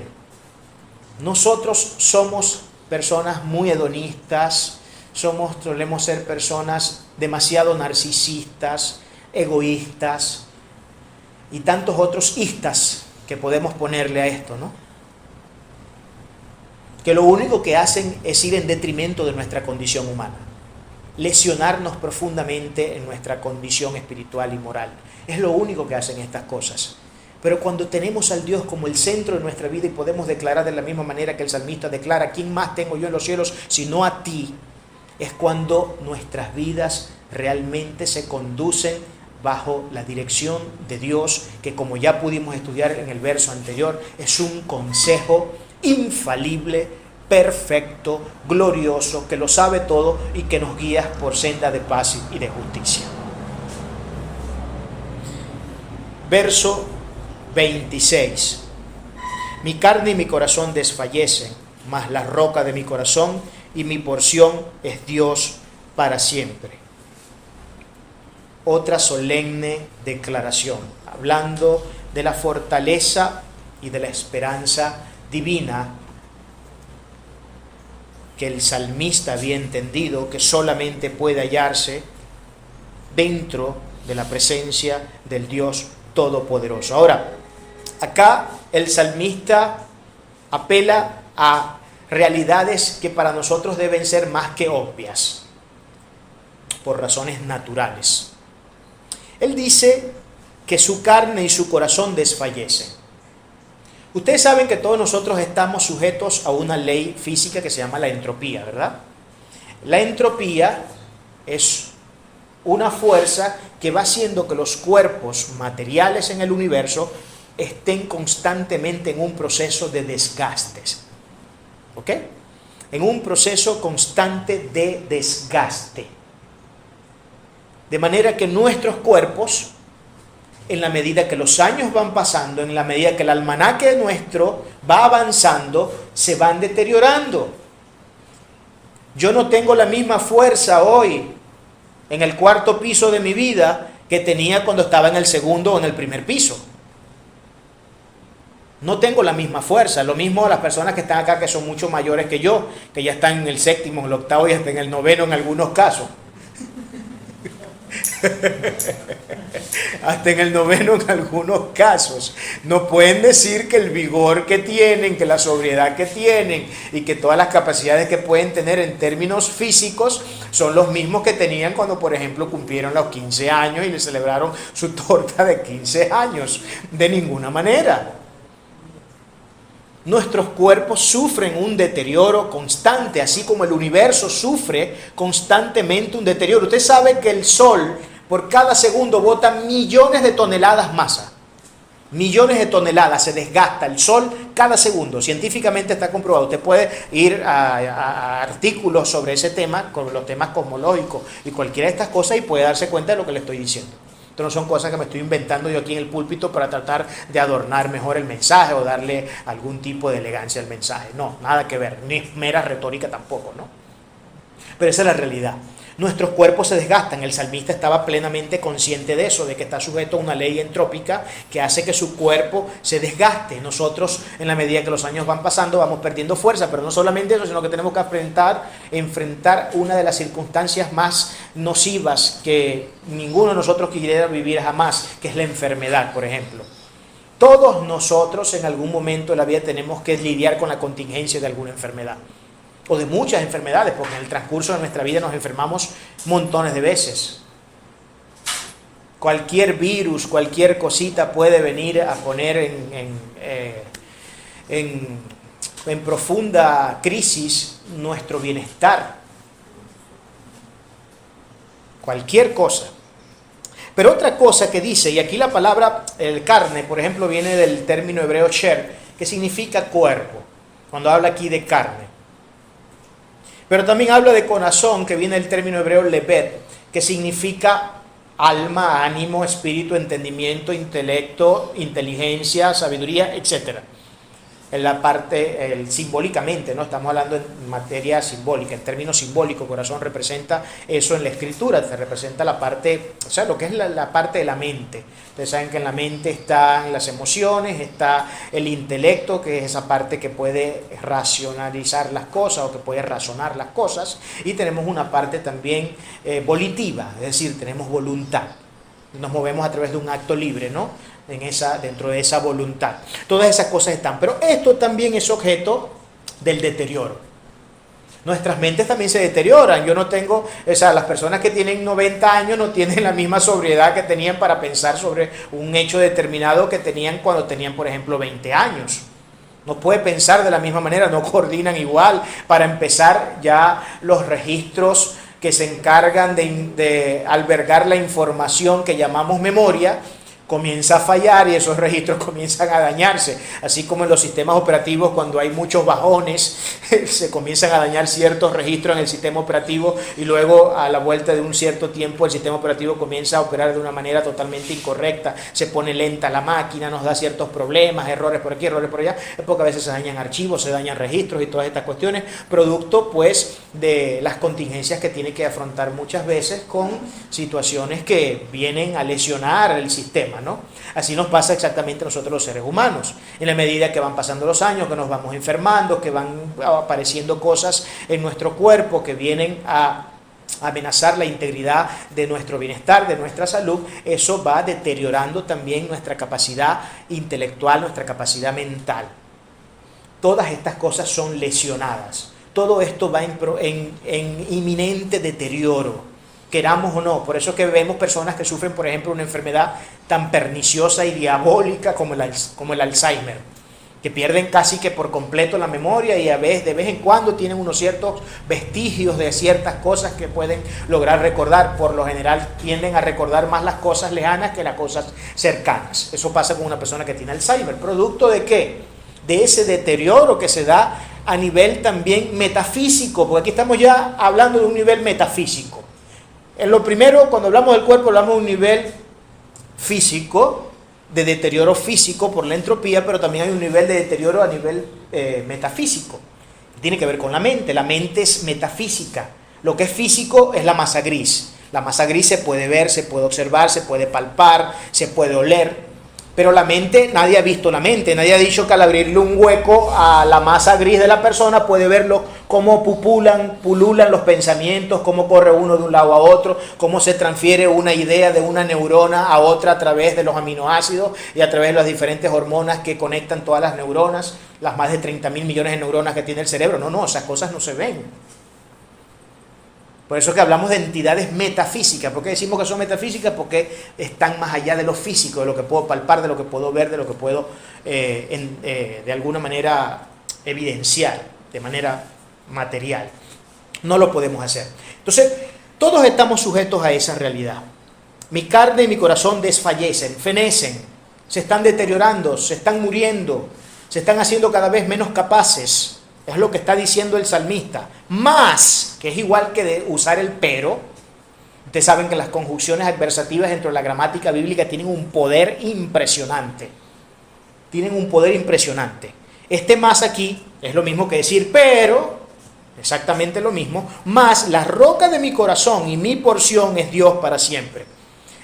Nosotros somos personas muy hedonistas, solemos ser personas demasiado narcisistas, egoístas y tantos otros istas que podemos ponerle a esto, ¿no? Que lo único que hacen es ir en detrimento de nuestra condición humana, lesionarnos profundamente en nuestra condición espiritual y moral. Es lo único que hacen estas cosas. Pero cuando tenemos al Dios como el centro de nuestra vida y podemos declarar de la misma manera que el salmista declara, ¿quién más tengo yo en los cielos sino a ti? Es cuando nuestras vidas realmente se conducen bajo la dirección de Dios, que como ya pudimos estudiar en el verso anterior, es un consejo infalible, perfecto, glorioso, que lo sabe todo y que nos guía por senda de paz y de justicia. Verso 26. Mi carne y mi corazón desfallecen, mas la roca de mi corazón y mi porción es Dios para siempre. Otra solemne declaración, hablando de la fortaleza y de la esperanza divina que el salmista había entendido que solamente puede hallarse dentro de la presencia del Dios Todopoderoso. Ahora, acá el salmista apela a realidades que para nosotros deben ser más que obvias, por razones naturales. Él dice que su carne y su corazón desfallecen. Ustedes saben que todos nosotros estamos sujetos a una ley física que se llama la entropía, ¿verdad? La entropía es una fuerza que va haciendo que los cuerpos materiales en el universo estén constantemente en un proceso de desgastes. ¿Ok? En un proceso constante de desgaste. De manera que nuestros cuerpos, en la medida que los años van pasando, en la medida que el almanaque nuestro va avanzando, se van deteriorando. Yo no tengo la misma fuerza hoy en el cuarto piso de mi vida que tenía cuando estaba en el segundo o en el primer piso. No tengo la misma fuerza. Lo mismo las personas que están acá que son mucho mayores que yo, que ya están en el séptimo, en el octavo y hasta en el noveno en algunos casos. Hasta en el noveno en algunos casos. No pueden decir que el vigor que tienen, que la sobriedad que tienen y que todas las capacidades que pueden tener en términos físicos son los mismos que tenían cuando, por ejemplo, cumplieron los 15 años y le celebraron su torta de 15 años. De ninguna manera. Nuestros cuerpos sufren un deterioro constante, así como el universo sufre constantemente un deterioro. Usted sabe que el Sol por cada segundo bota millones de toneladas masa. Millones de toneladas se desgasta el Sol cada segundo. Científicamente está comprobado. Usted puede ir a artículos sobre ese tema, con los temas cosmológicos y cualquiera de estas cosas y puede darse cuenta de lo que le estoy diciendo. Esto no son cosas que me estoy inventando yo aquí en el púlpito para tratar de adornar mejor el mensaje o darle algún tipo de elegancia al mensaje. No, nada que ver, ni mera retórica tampoco, ¿no? Pero esa es la realidad. Nuestros cuerpos se desgastan. El salmista estaba plenamente consciente de eso, de que está sujeto a una ley entrópica que hace que su cuerpo se desgaste. Nosotros, en la medida que los años van pasando, vamos perdiendo fuerza, pero no solamente eso, sino que tenemos que enfrentar una de las circunstancias más nocivas que ninguno de nosotros quisiera vivir jamás, que es la enfermedad, por ejemplo. Todos nosotros en algún momento de la vida tenemos que lidiar con la contingencia de alguna enfermedad. O de muchas enfermedades, porque en el transcurso de nuestra vida nos enfermamos montones de veces. Cualquier virus, cualquier cosita puede venir a poner en profunda crisis nuestro bienestar. Cualquier cosa. Pero otra cosa que dice, y aquí la palabra carne, por ejemplo, viene del término hebreo sher, que significa cuerpo, cuando habla aquí de carne. Pero también habla de corazón, que viene del término hebreo lebet, que significa alma, ánimo, espíritu, entendimiento, intelecto, inteligencia, sabiduría, etc. En la parte, simbólicamente, ¿no? Estamos hablando en materia simbólica, en términos simbólicos, corazón representa eso en la escritura, se representa la parte, o sea, lo que es la parte de la mente. Ustedes saben que en la mente están las emociones, está el intelecto, que es esa parte que puede racionalizar las cosas o que puede razonar las cosas, y tenemos una parte también volitiva, es decir, tenemos voluntad. Nos movemos a través de un acto libre, ¿no? Dentro de esa voluntad. Todas esas cosas están. Pero esto también es objeto del deterioro. Nuestras mentes también se deterioran. Yo no tengo, o sea, las personas que tienen 90 años no tienen la misma sobriedad que tenían para pensar sobre un hecho determinado que tenían cuando tenían, por ejemplo, 20 años. No puede pensar de la misma manera, no coordinan igual. Para empezar, ya los registros que se encargan de albergar la información que llamamos memoria, comienza a fallar y esos registros comienzan a dañarse. Así como en los sistemas operativos, cuando hay muchos bajones, se comienzan a dañar ciertos registros en el sistema operativo y luego a la vuelta de un cierto tiempo el sistema operativo comienza a operar de una manera totalmente incorrecta, se pone lenta la máquina, nos da ciertos problemas, errores por aquí, errores por allá, porque a veces se dañan archivos, se dañan registros y todas estas cuestiones, producto pues de las contingencias que tiene que afrontar muchas veces con situaciones que vienen a lesionar el sistema, ¿no? Así nos pasa exactamente a nosotros los seres humanos. En la medida que van pasando los años, que nos vamos enfermando, que van apareciendo cosas en nuestro cuerpo que vienen a amenazar la integridad de nuestro bienestar, de nuestra salud, eso va deteriorando también nuestra capacidad intelectual, nuestra capacidad mental. Todas estas cosas son lesionadas. Todo esto va en inminente deterioro. queramos o no. Por eso es que vemos personas que sufren, por ejemplo, una enfermedad tan perniciosa y diabólica como el Alzheimer, que pierden casi que por completo la memoria y de vez en cuando tienen unos ciertos vestigios de ciertas cosas que pueden lograr recordar. Por lo general tienden a recordar más las cosas lejanas que las cosas cercanas. Eso pasa con una persona que tiene Alzheimer. ¿Producto de qué? De ese deterioro que se da a nivel también metafísico, porque aquí estamos ya hablando de un nivel metafísico. En lo primero, cuando hablamos del cuerpo, hablamos de un nivel físico, de deterioro físico por la entropía, pero también hay un nivel de deterioro a nivel metafísico. Tiene que ver con la mente. La mente es metafísica. Lo que es físico es la masa gris. La masa gris se puede ver, se puede observar, se puede palpar, se puede oler. Pero la mente, nadie ha visto la mente. Nadie ha dicho que al abrirle un hueco a la masa gris de la persona puede verlo, cómo pululan los pensamientos, cómo corre uno de un lado a otro, cómo se transfiere una idea de una neurona a otra a través de los aminoácidos y a través de las diferentes hormonas que conectan todas las neuronas, las más de 30.000 millones de neuronas que tiene el cerebro. No, esas cosas no se ven. Por eso que hablamos de entidades metafísicas. ¿Por qué decimos que son metafísicas? Porque están más allá de lo físico, de lo que puedo palpar, de lo que puedo ver, de lo que puedo de alguna manera evidenciar, de manera material. No lo podemos hacer. Entonces, todos estamos sujetos a esa realidad. Mi carne y mi corazón desfallecen, fenecen, se están deteriorando, se están muriendo, se están haciendo cada vez menos capaces. Es lo que está diciendo el salmista. Más, que es igual que de usar el pero. Ustedes saben que las conjunciones adversativas dentro de la gramática bíblica tienen un poder impresionante. Tienen un poder impresionante. Este más aquí es lo mismo que decir pero, exactamente lo mismo. Más, la roca de mi corazón y mi porción es Dios para siempre.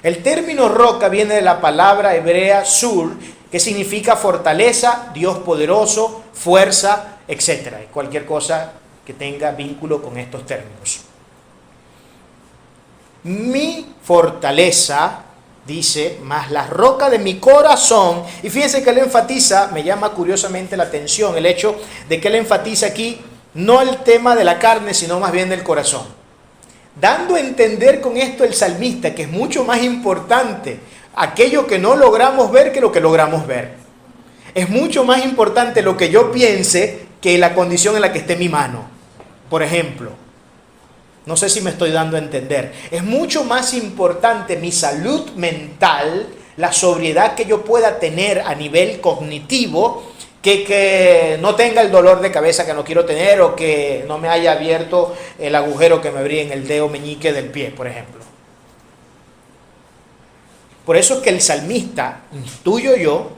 El término roca viene de la palabra hebrea sur, que significa fortaleza, Dios poderoso, fuerza, etcétera, y cualquier cosa que tenga vínculo con estos términos. Mi fortaleza, dice, más la roca de mi corazón, y fíjense que él enfatiza, me llama curiosamente la atención el hecho de que él enfatiza aquí no el tema de la carne, sino más bien del corazón, dando a entender con esto el salmista que es mucho más importante aquello que no logramos ver que lo que logramos ver. Es mucho más importante lo que yo piense que la condición en la que esté mi mano. Por ejemplo, no sé si me estoy dando a entender. Es mucho más importante mi salud mental, la sobriedad que yo pueda tener a nivel cognitivo, que no tenga el dolor de cabeza que no quiero tener o que no me haya abierto el agujero que me abrí en el dedo meñique del pie, por ejemplo. Por eso es que el salmista, intuyo yo,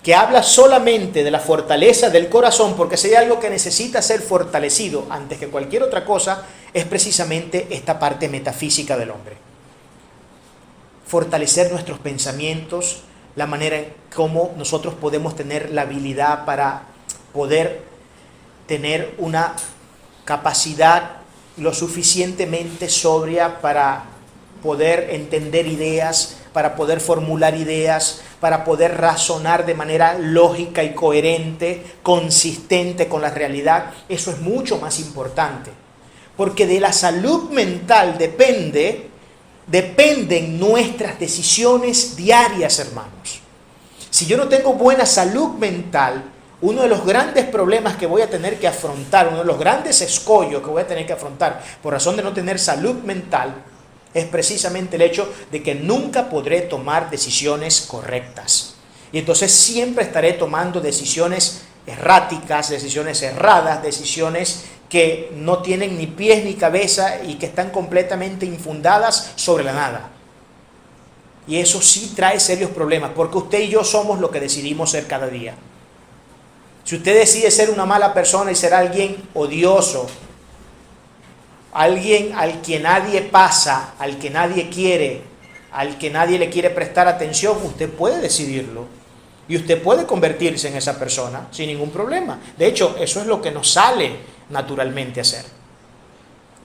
que habla solamente de la fortaleza del corazón, porque si hay algo que necesita ser fortalecido antes que cualquier otra cosa, es precisamente esta parte metafísica del hombre. Fortalecer nuestros pensamientos, la manera en cómo nosotros podemos tener la habilidad para poder tener una capacidad lo suficientemente sobria para poder entender ideas, para poder formular ideas, para poder razonar de manera lógica y coherente, consistente con la realidad. Eso es mucho más importante, porque de la salud mental dependen nuestras decisiones diarias, hermanos. Si yo no tengo buena salud mental, uno de los grandes problemas que voy a tener que afrontar, uno de los grandes escollos que voy a tener que afrontar por razón de no tener salud mental, es precisamente el hecho de que nunca podré tomar decisiones correctas. Y entonces siempre estaré tomando decisiones erráticas, decisiones erradas, decisiones que no tienen ni pies ni cabeza y que están completamente infundadas sobre la nada. Y eso sí trae serios problemas, porque usted y yo somos lo que decidimos ser cada día. Si usted decide ser una mala persona y ser alguien odioso, alguien al que nadie pasa, al que nadie quiere, al que nadie le quiere prestar atención, usted puede decidirlo. Y usted puede convertirse en esa persona sin ningún problema. De hecho, eso es lo que nos sale naturalmente a hacer.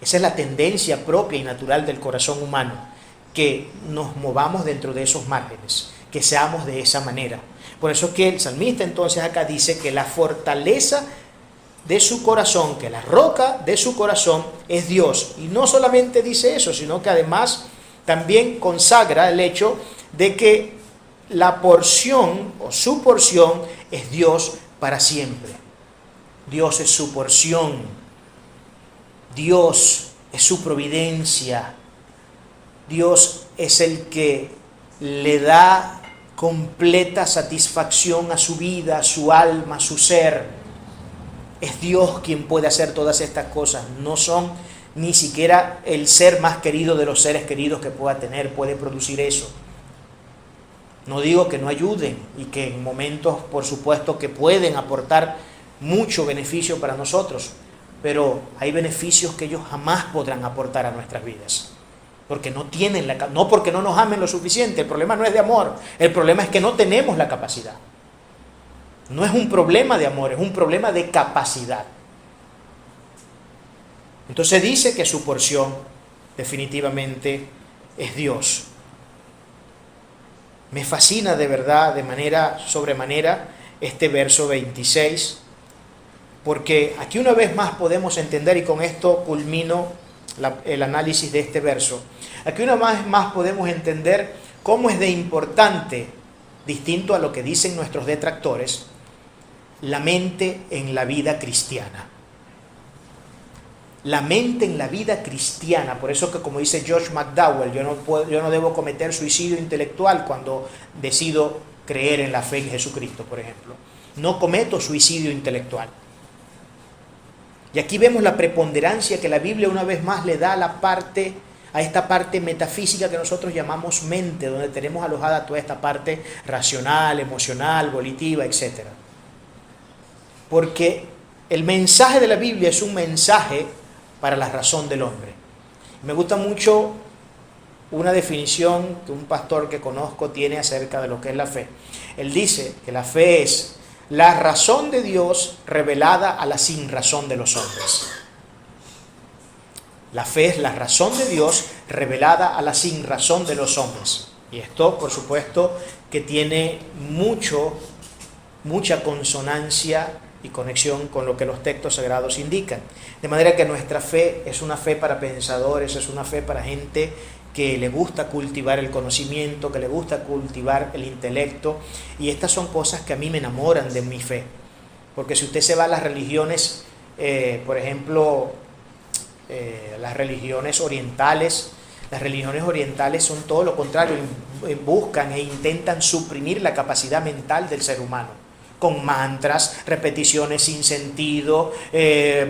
Esa es la tendencia propia y natural del corazón humano, que nos movamos dentro de esos márgenes, que seamos de esa manera. Por eso es que el salmista entonces acá dice que la fortaleza de su corazón, que la roca de su corazón es Dios. Y no solamente dice eso, sino que además también consagra el hecho de que la porción o su porción es Dios para siempre. Dios es su porción. Dios es su providencia. Dios es el que le da completa satisfacción a su vida, a su alma, a su ser. Es Dios quien puede hacer todas estas cosas. No son ni siquiera el ser más querido de los seres queridos que pueda tener puede producir eso. No digo que no ayuden y que en momentos, por supuesto, que pueden aportar mucho beneficio para nosotros, pero hay beneficios que ellos jamás podrán aportar a nuestras vidas. Porque no tienen no porque no nos amen lo suficiente, el problema no es de amor, el problema es que no tenemos la capacidad. No es un problema de amor, es un problema de capacidad. Entonces dice que su porción definitivamente es Dios. Me fascina de verdad, de manera sobremanera, este verso 26, porque aquí una vez más podemos entender, y con esto culmino el análisis de este verso, aquí una vez más podemos entender cómo es de importante, distinto a lo que dicen nuestros detractores, la mente en la vida cristiana. La mente en la vida cristiana, por eso que como dice George McDowell, yo no debo cometer suicidio intelectual cuando decido creer en la fe en Jesucristo, por ejemplo. No cometo suicidio intelectual. Y aquí vemos la preponderancia que la Biblia una vez más le da a esta parte metafísica que nosotros llamamos mente, donde tenemos alojada toda esta parte racional, emocional, volitiva, etc. Porque el mensaje de la Biblia es un mensaje para la razón del hombre. Me gusta mucho una definición que un pastor que conozco tiene acerca de lo que es la fe. Él dice que la fe es la razón de Dios revelada a la sinrazón de los hombres. La fe es la razón de Dios revelada a la sinrazón de los hombres. Y esto, por supuesto, que tiene mucha consonancia y conexión con lo que los textos sagrados indican. De manera que nuestra fe es una fe para pensadores, es una fe para gente que le gusta cultivar el conocimiento, que le gusta cultivar el intelecto, y estas son cosas que a mí me enamoran de mi fe. Porque si usted se va a las religiones, por ejemplo, las religiones orientales son todo lo contrario, buscan e intentan suprimir la capacidad mental del ser humano, con mantras, repeticiones sin sentido,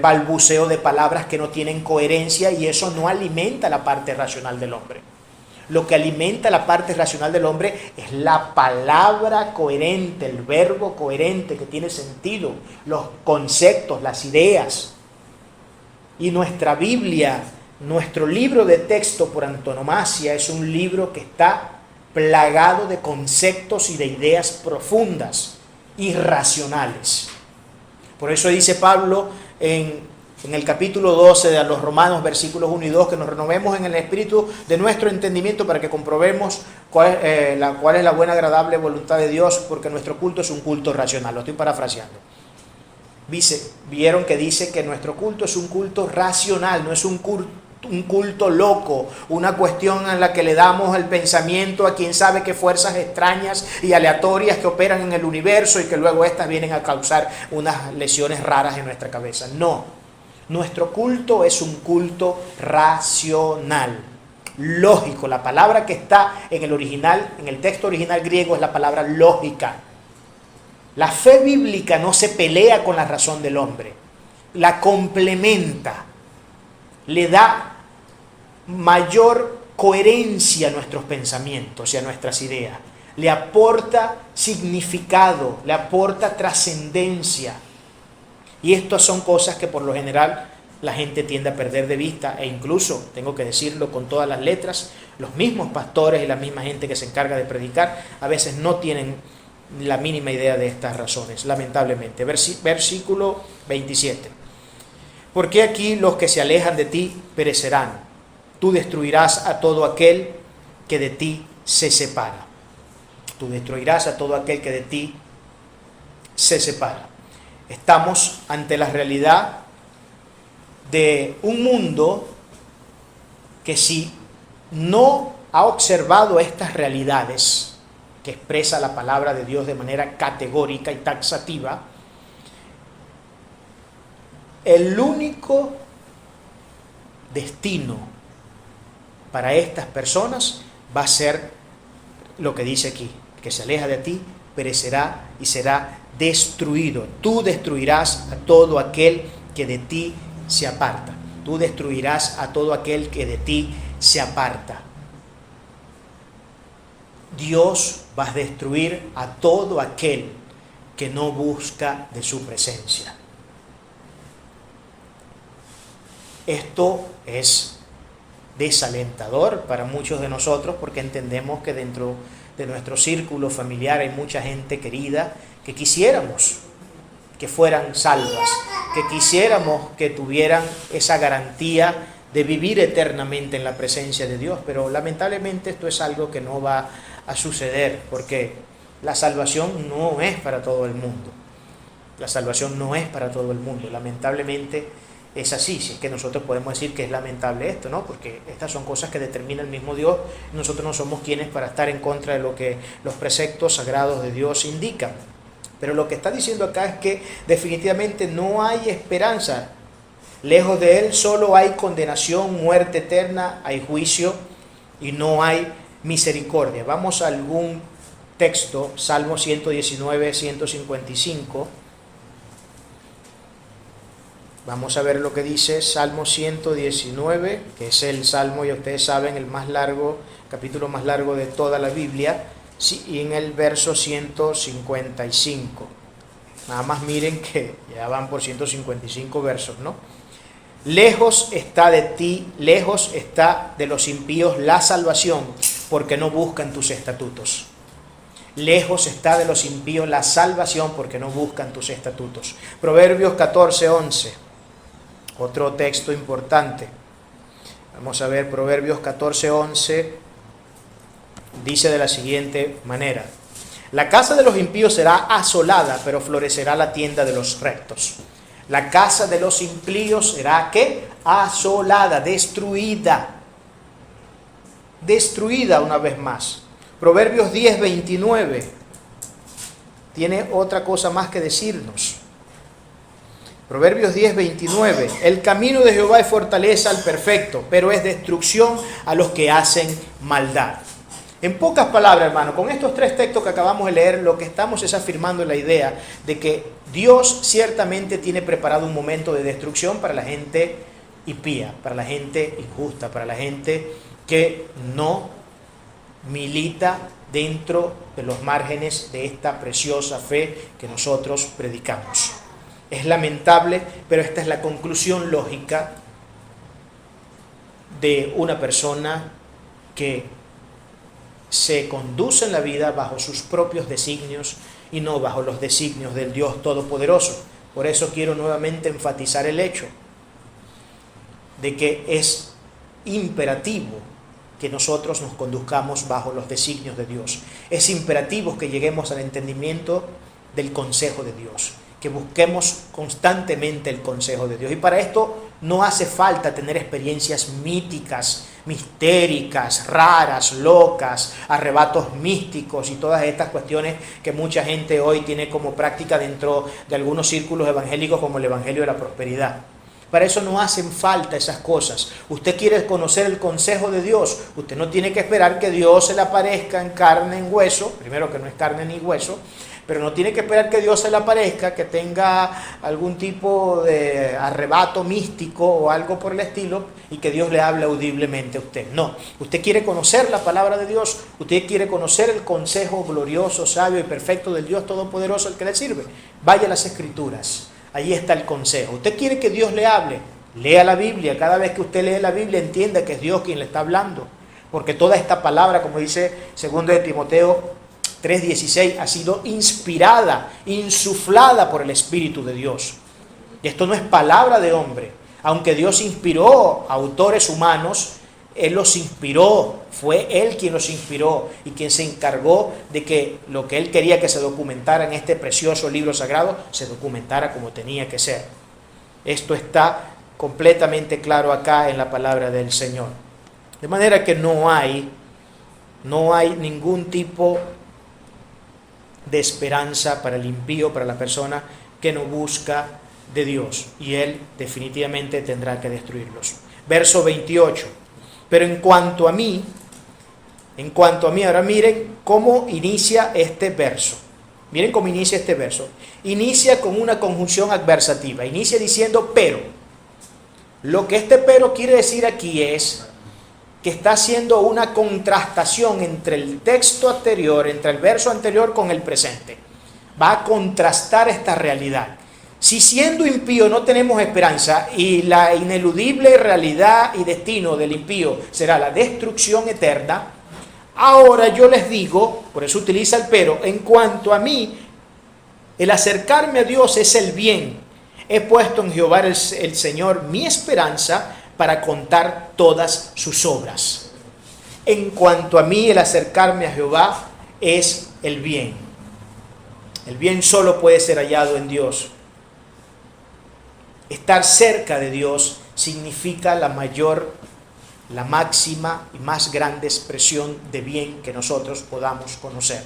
balbuceo de palabras que no tienen coherencia, y eso no alimenta la parte racional del hombre. Lo que alimenta la parte racional del hombre es la palabra coherente, el verbo coherente que tiene sentido, los conceptos, las ideas. Y nuestra Biblia, nuestro libro de texto por antonomasia, es un libro que está plagado de conceptos y de ideas profundas, irracionales. Por eso dice Pablo en el capítulo 12 de los Romanos, versículos 1 y 2, que nos renovemos en el espíritu de nuestro entendimiento para que comprobemos cuál es la buena, agradable voluntad de Dios, porque nuestro culto es un culto racional. Lo estoy parafraseando. Vieron que dice que nuestro culto es un culto racional, no es un culto loco, una cuestión en la que le damos el pensamiento a quién sabe qué fuerzas extrañas y aleatorias que operan en el universo y que luego estas vienen a causar unas lesiones raras en nuestra cabeza. No, nuestro culto es un culto racional, lógico. La palabra que está en el original, en el texto original griego, es la palabra lógica. La fe bíblica no se pelea con la razón del hombre, la complementa, le da mayor coherencia a nuestros pensamientos y a nuestras ideas, le aporta significado, le aporta trascendencia. Y estas son cosas que por lo general la gente tiende a perder de vista, e incluso, tengo que decirlo con todas las letras, los mismos pastores y la misma gente que se encarga de predicar a veces no tienen la mínima idea de estas razones, lamentablemente. Versículo 27. Porque aquí los que se alejan de ti perecerán. Tú destruirás a todo aquel que de ti se separa. Tú destruirás a todo aquel que de ti se separa. Estamos ante la realidad de un mundo que, si no ha observado estas realidades que expresa la palabra de Dios de manera categórica y taxativa, el único destino para estas personas va a ser lo que dice aquí: que se aleja de ti, perecerá y será destruido. Tú destruirás a todo aquel que de ti se aparta. Tú destruirás a todo aquel que de ti se aparta. Dios va a destruir a todo aquel que no busca de su presencia. Esto es desalentador para muchos de nosotros, porque entendemos que dentro de nuestro círculo familiar hay mucha gente querida que quisiéramos que fueran salvas, que quisiéramos que tuvieran esa garantía de vivir eternamente en la presencia de Dios, pero lamentablemente esto es algo que no va a suceder, porque la salvación no es para todo el mundo. La salvación no es para todo el mundo, lamentablemente es así. Si es que nosotros podemos decir que es lamentable esto, ¿no? Porque estas son cosas que determina el mismo Dios. Nosotros no somos quienes para estar en contra de lo que los preceptos sagrados de Dios indican. Pero lo que está diciendo acá es que definitivamente no hay esperanza. Lejos de Él solo hay condenación, muerte eterna, hay juicio y no hay misericordia. Vamos a algún texto, Salmo 119, 155. Vamos a ver lo que dice Salmo 119, que es el salmo, ya ustedes saben, el más largo, capítulo más largo de toda la Biblia, y en el verso 155. Nada más miren que ya van por 155 versos, ¿no? Lejos está de ti, lejos está de los impíos la salvación, porque no buscan tus estatutos. Lejos está de los impíos la salvación, porque no buscan tus estatutos. Proverbios 14, 11. Otro texto importante. Vamos a ver Proverbios 14, 11. Dice de la siguiente manera: la casa de los impíos será asolada, pero florecerá la tienda de los rectos. La casa de los impíos será, ¿qué? Asolada, destruida. Destruida una vez más. Proverbios 10, 29. Tiene otra cosa más que decirnos. Proverbios 10, 29. El camino de Jehová es fortaleza al perfecto, pero es destrucción a los que hacen maldad. En pocas palabras, hermano, con estos tres textos que acabamos de leer, lo que estamos es afirmando la idea de que Dios ciertamente tiene preparado un momento de destrucción para la gente impía, para la gente injusta, para la gente que no milita dentro de los márgenes de esta preciosa fe que nosotros predicamos. Es lamentable, pero esta es la conclusión lógica de una persona que se conduce en la vida bajo sus propios designios y no bajo los designios del Dios Todopoderoso. Por eso quiero nuevamente enfatizar el hecho de que es imperativo que nosotros nos conduzcamos bajo los designios de Dios. Es imperativo que lleguemos al entendimiento del consejo de Dios, que busquemos constantemente el consejo de Dios. Y para esto no hace falta tener experiencias míticas, mistéricas, raras, locas, arrebatos místicos y todas estas cuestiones que mucha gente hoy tiene como práctica dentro de algunos círculos evangélicos, como el Evangelio de la Prosperidad. Para eso no hacen falta esas cosas. Usted quiere conocer el consejo de Dios, usted no tiene que esperar que Dios se le aparezca en carne, en hueso, primero que no es carne ni hueso, pero no tiene que esperar que Dios se le aparezca, que tenga algún tipo de arrebato místico o algo por el estilo y que Dios le hable audiblemente a usted. No, usted quiere conocer la palabra de Dios, usted quiere conocer el consejo glorioso, sabio y perfecto del Dios Todopoderoso al que le sirve. Vaya a las Escrituras, ahí está el consejo. Usted quiere que Dios le hable, lea la Biblia. Cada vez que usted lee la Biblia entienda que es Dios quien le está hablando, porque toda esta palabra, como dice 2 de Timoteo 3:16, ha sido inspirada, insuflada por el Espíritu de Dios. Y esto no es palabra de hombre. Aunque Dios inspiró a autores humanos Él los inspiró, fue Él quien los inspiró y quien se encargó de que lo que Él quería que se documentara en este precioso libro sagrado, se documentara como tenía que ser. Esto está completamente claro acá en la palabra del Señor. De manera que no hay ningún tipo de esperanza para el impío, para la persona que no busca de Dios, y Él definitivamente tendrá que destruirlos. Verso 28. Pero en cuanto a mí, ahora miren cómo inicia este verso. Miren cómo inicia este verso. Inicia con una conjunción adversativa. Inicia diciendo pero. Lo que este pero quiere decir aquí es que está haciendo una contrastación entre el texto anterior, entre el verso anterior con el presente. Va a contrastar esta realidad. Si siendo impío no tenemos esperanza y la ineludible realidad y destino del impío será la destrucción eterna, ahora yo les digo, por eso utiliza el pero, en cuanto a mí, el acercarme a Dios es el bien. He puesto en Jehová el Señor mi esperanza para contar todas sus obras. En cuanto a mí, el acercarme a Jehová es el bien. El bien solo puede ser hallado en Dios. Estar cerca de Dios significa la mayor, la máxima y más grande expresión de bien que nosotros podamos conocer.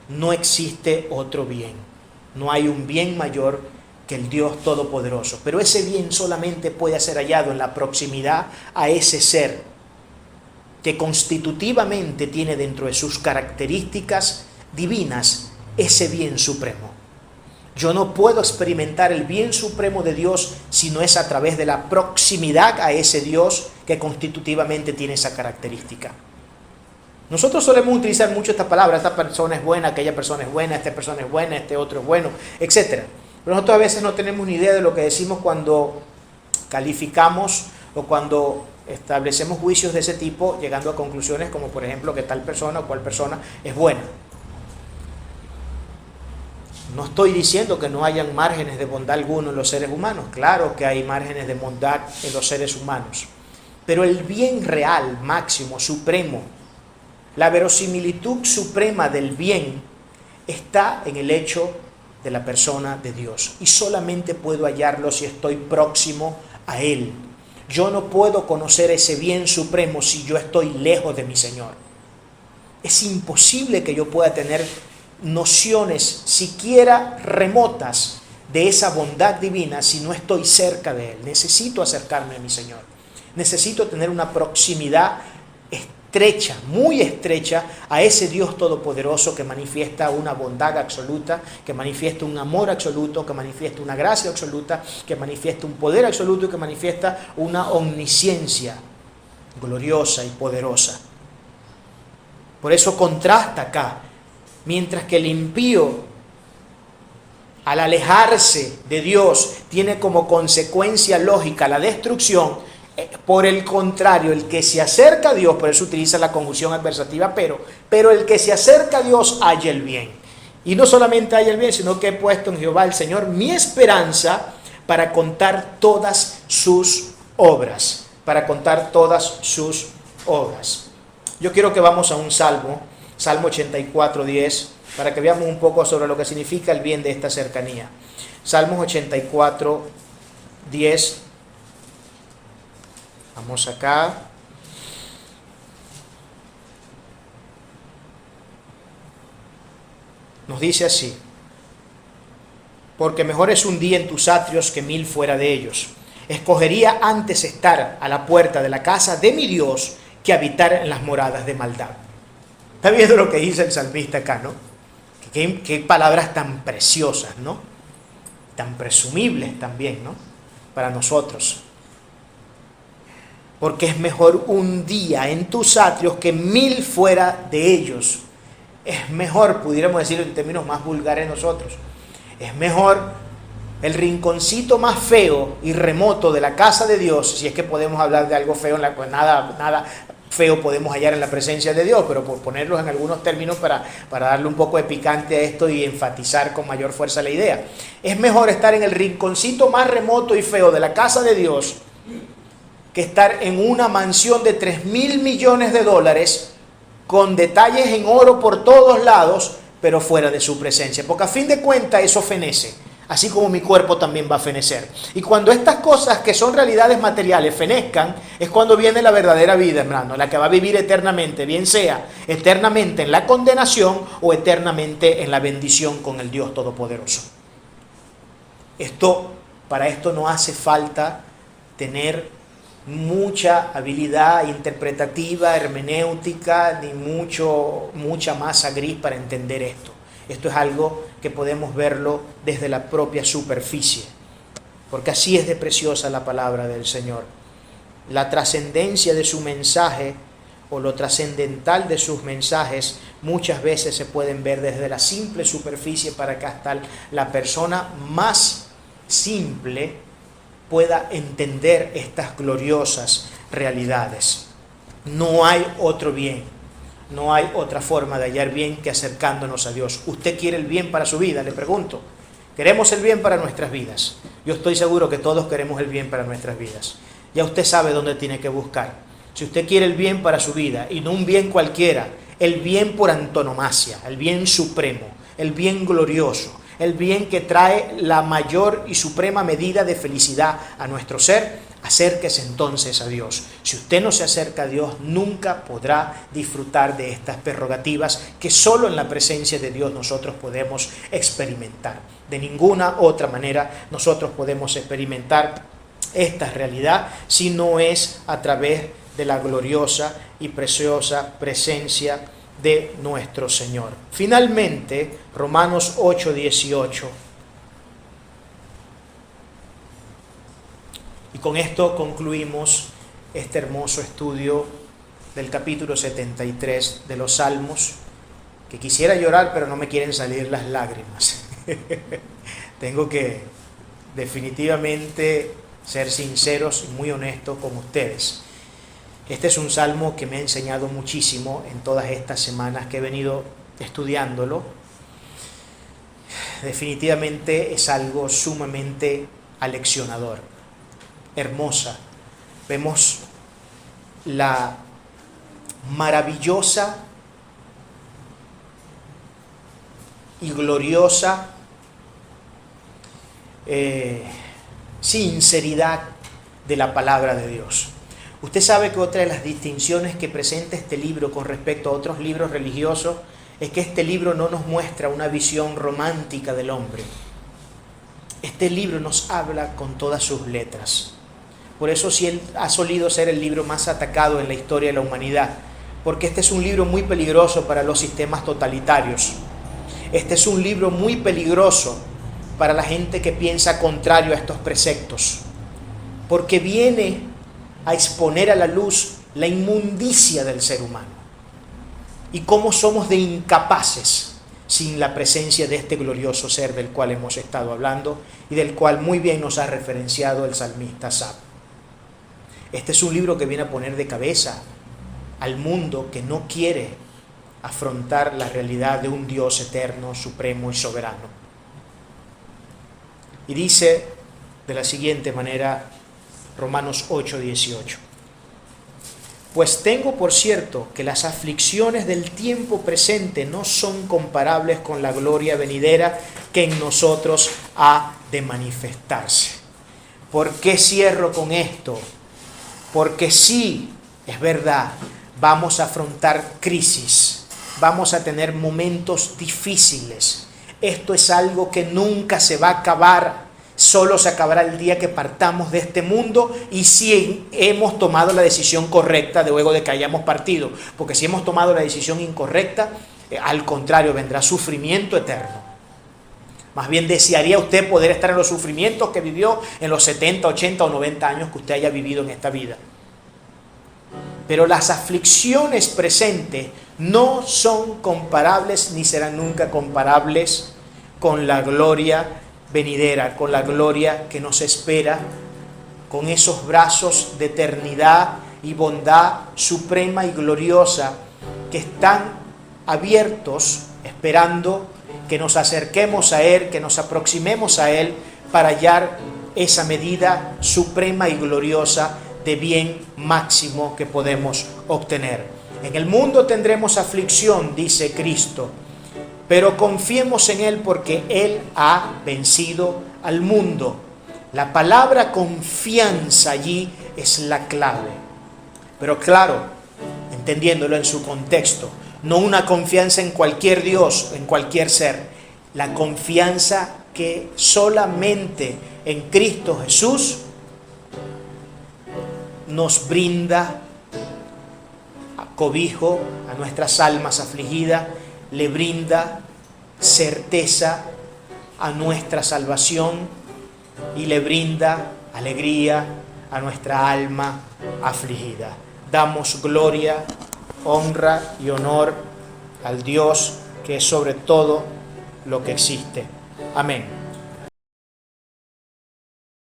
No existe otro bien. No hay un bien mayor que el Dios Todopoderoso. Pero ese bien solamente puede ser hallado en la proximidad a ese ser que constitutivamente tiene dentro de sus características divinas ese bien supremo. Yo no puedo experimentar el bien supremo de Dios si no es a través de la proximidad a ese Dios que constitutivamente tiene esa característica. Nosotros solemos utilizar mucho esta palabra: esta persona es buena, aquella persona es buena, esta persona es buena, este otro es bueno, etc. Pero nosotros a veces no tenemos ni idea de lo que decimos cuando calificamos o cuando establecemos juicios de ese tipo, llegando a conclusiones como, por ejemplo, que tal persona o cual persona es buena. No estoy diciendo que no hayan márgenes de bondad alguno en los seres humanos. Claro que hay márgenes de bondad en los seres humanos. Pero el bien real, máximo, supremo, la verosimilitud suprema del bien está en el hecho de la persona de Dios. Y solamente puedo hallarlo si estoy próximo a Él. Yo no puedo conocer ese bien supremo si yo estoy lejos de mi Señor. Es imposible que yo pueda tener nociones siquiera remotas de esa bondad divina si no estoy cerca de Él. Necesito acercarme a mi Señor. Necesito tener una proximidad estrecha, muy estrecha, a ese Dios todopoderoso que manifiesta una bondad absoluta, que manifiesta un amor absoluto, que manifiesta una gracia absoluta, que manifiesta un poder absoluto y que manifiesta una omnisciencia gloriosa y poderosa. Por eso contrasta acá. Mientras que el impío, al alejarse de Dios, tiene como consecuencia lógica la destrucción, por el contrario, el que se acerca a Dios, por eso utiliza la conjunción adversativa, pero el que se acerca a Dios halla el bien. Y no solamente halla el bien, sino que he puesto en Jehová el Señor mi esperanza para contar todas sus obras. Para contar todas sus obras. Yo quiero que vamos a un salmo. Salmo 84:10, para que veamos un poco sobre lo que significa el bien de esta cercanía. Salmos 84:10. Vamos acá. Nos dice así: porque mejor es un día en tus atrios que 1000 fuera de ellos. Escogería antes estar a la puerta de la casa de mi Dios que habitar en las moradas de maldad. ¿Está viendo lo que dice el salmista acá, no? Qué palabras tan preciosas, ¿no? Tan presumibles también, ¿no? Para nosotros. Porque es mejor un día en tus atrios que 1000 fuera de ellos. Es mejor, pudiéramos decir en términos más vulgares nosotros, es mejor el rinconcito más feo y remoto de la casa de Dios, si es que podemos hablar de algo feo, pues nada feo podemos hallar en la presencia de Dios, pero por ponerlos en algunos términos para darle un poco de picante a esto y enfatizar con mayor fuerza la idea. Es mejor estar en el rinconcito más remoto y feo de la casa de Dios que estar en una mansión de 3.000 millones de dólares con detalles en oro por todos lados, pero fuera de su presencia. Porque a fin de cuentas eso fenece, así como mi cuerpo también va a fenecer. Y cuando estas cosas que son realidades materiales fenezcan, es cuando viene la verdadera vida, hermano, la que va a vivir eternamente, bien sea eternamente en la condenación o eternamente en la bendición con el Dios Todopoderoso. Para esto no hace falta tener mucha habilidad interpretativa, hermenéutica, ni mucha masa gris para entender esto. Esto es algo que podemos verlo desde la propia superficie, porque así es de preciosa la palabra del Señor. La trascendencia de su mensaje o lo trascendental de sus mensajes muchas veces se pueden ver desde la simple superficie para que hasta la persona más simple pueda entender estas gloriosas realidades. No hay otro bien, no hay otra forma de hallar bien que acercándonos a Dios. ¿Usted quiere el bien para su vida? Le pregunto. ¿Queremos el bien para nuestras vidas? Yo estoy seguro que todos queremos el bien para nuestras vidas. Ya usted sabe dónde tiene que buscar. Si usted quiere el bien para su vida, y no un bien cualquiera, el bien por antonomasia, el bien supremo, el bien glorioso, el bien que trae la mayor y suprema medida de felicidad a nuestro ser, acérquese entonces a Dios. Si usted no se acerca a Dios, nunca podrá disfrutar de estas prerrogativas que solo en la presencia de Dios nosotros podemos experimentar. De ninguna otra manera nosotros podemos experimentar esta realidad si no es a través de la gloriosa y preciosa presencia de nuestro Señor. Finalmente, Romanos 8:18. Y con esto concluimos este hermoso estudio del capítulo 73 de los Salmos, que quisiera llorar, pero no me quieren salir las lágrimas. Tengo que definitivamente ser sinceros y muy honestos con ustedes. Este es un salmo que me ha enseñado muchísimo en todas estas semanas que he venido estudiándolo. Definitivamente es algo sumamente aleccionador, hermosa. Vemos la maravillosa y gloriosa sinceridad de la palabra de Dios. Usted sabe que otra de las distinciones que presenta este libro con respecto a otros libros religiosos es que este libro no nos muestra una visión romántica del hombre. Este libro nos habla con todas sus letras. Por eso sí él ha solido ser el libro más atacado en la historia de la humanidad, porque este es un libro muy peligroso para los sistemas totalitarios. Este es un libro muy peligroso para la gente que piensa contrario a estos preceptos, porque viene a exponer a la luz la inmundicia del ser humano y cómo somos de incapaces sin la presencia de este glorioso ser del cual hemos estado hablando y del cual muy bien nos ha referenciado el salmista Asaf. Este es un libro que viene a poner de cabeza al mundo que no quiere afrontar la realidad de un Dios eterno, supremo y soberano. Y dice de la siguiente manera Romanos 8:18. Pues tengo por cierto que las aflicciones del tiempo presente no son comparables con la gloria venidera que en nosotros ha de manifestarse. ¿Por qué cierro con esto? Porque sí, es verdad, vamos a afrontar crisis, vamos a tener momentos difíciles. Esto es algo que nunca se va a acabar. Solo se acabará el día que partamos de este mundo y si hemos tomado la decisión correcta luego de que hayamos partido. Porque si hemos tomado la decisión incorrecta, al contrario, vendrá sufrimiento eterno. Más bien desearía usted poder estar en los sufrimientos que vivió en los 70, 80 o 90 años que usted haya vivido en esta vida. Pero las aflicciones presentes no son comparables ni serán nunca comparables con la gloria venidera, con la gloria que nos espera, con esos brazos de eternidad y bondad suprema y gloriosa que están abiertos, esperando que nos acerquemos a Él, que nos aproximemos a Él para hallar esa medida suprema y gloriosa de bien máximo que podemos obtener. En el mundo tendremos aflicción, dice Cristo, pero confiemos en Él porque Él ha vencido al mundo. La palabra confianza allí es la clave. Pero claro, entendiéndolo en su contexto, no una confianza en cualquier Dios, en cualquier ser. La confianza que solamente en Cristo Jesús nos brinda cobijo a nuestras almas afligidas, le brinda certeza a nuestra salvación y le brinda alegría a nuestra alma afligida. Damos gloria, honra y honor al Dios que es sobre todo lo que existe. Amén.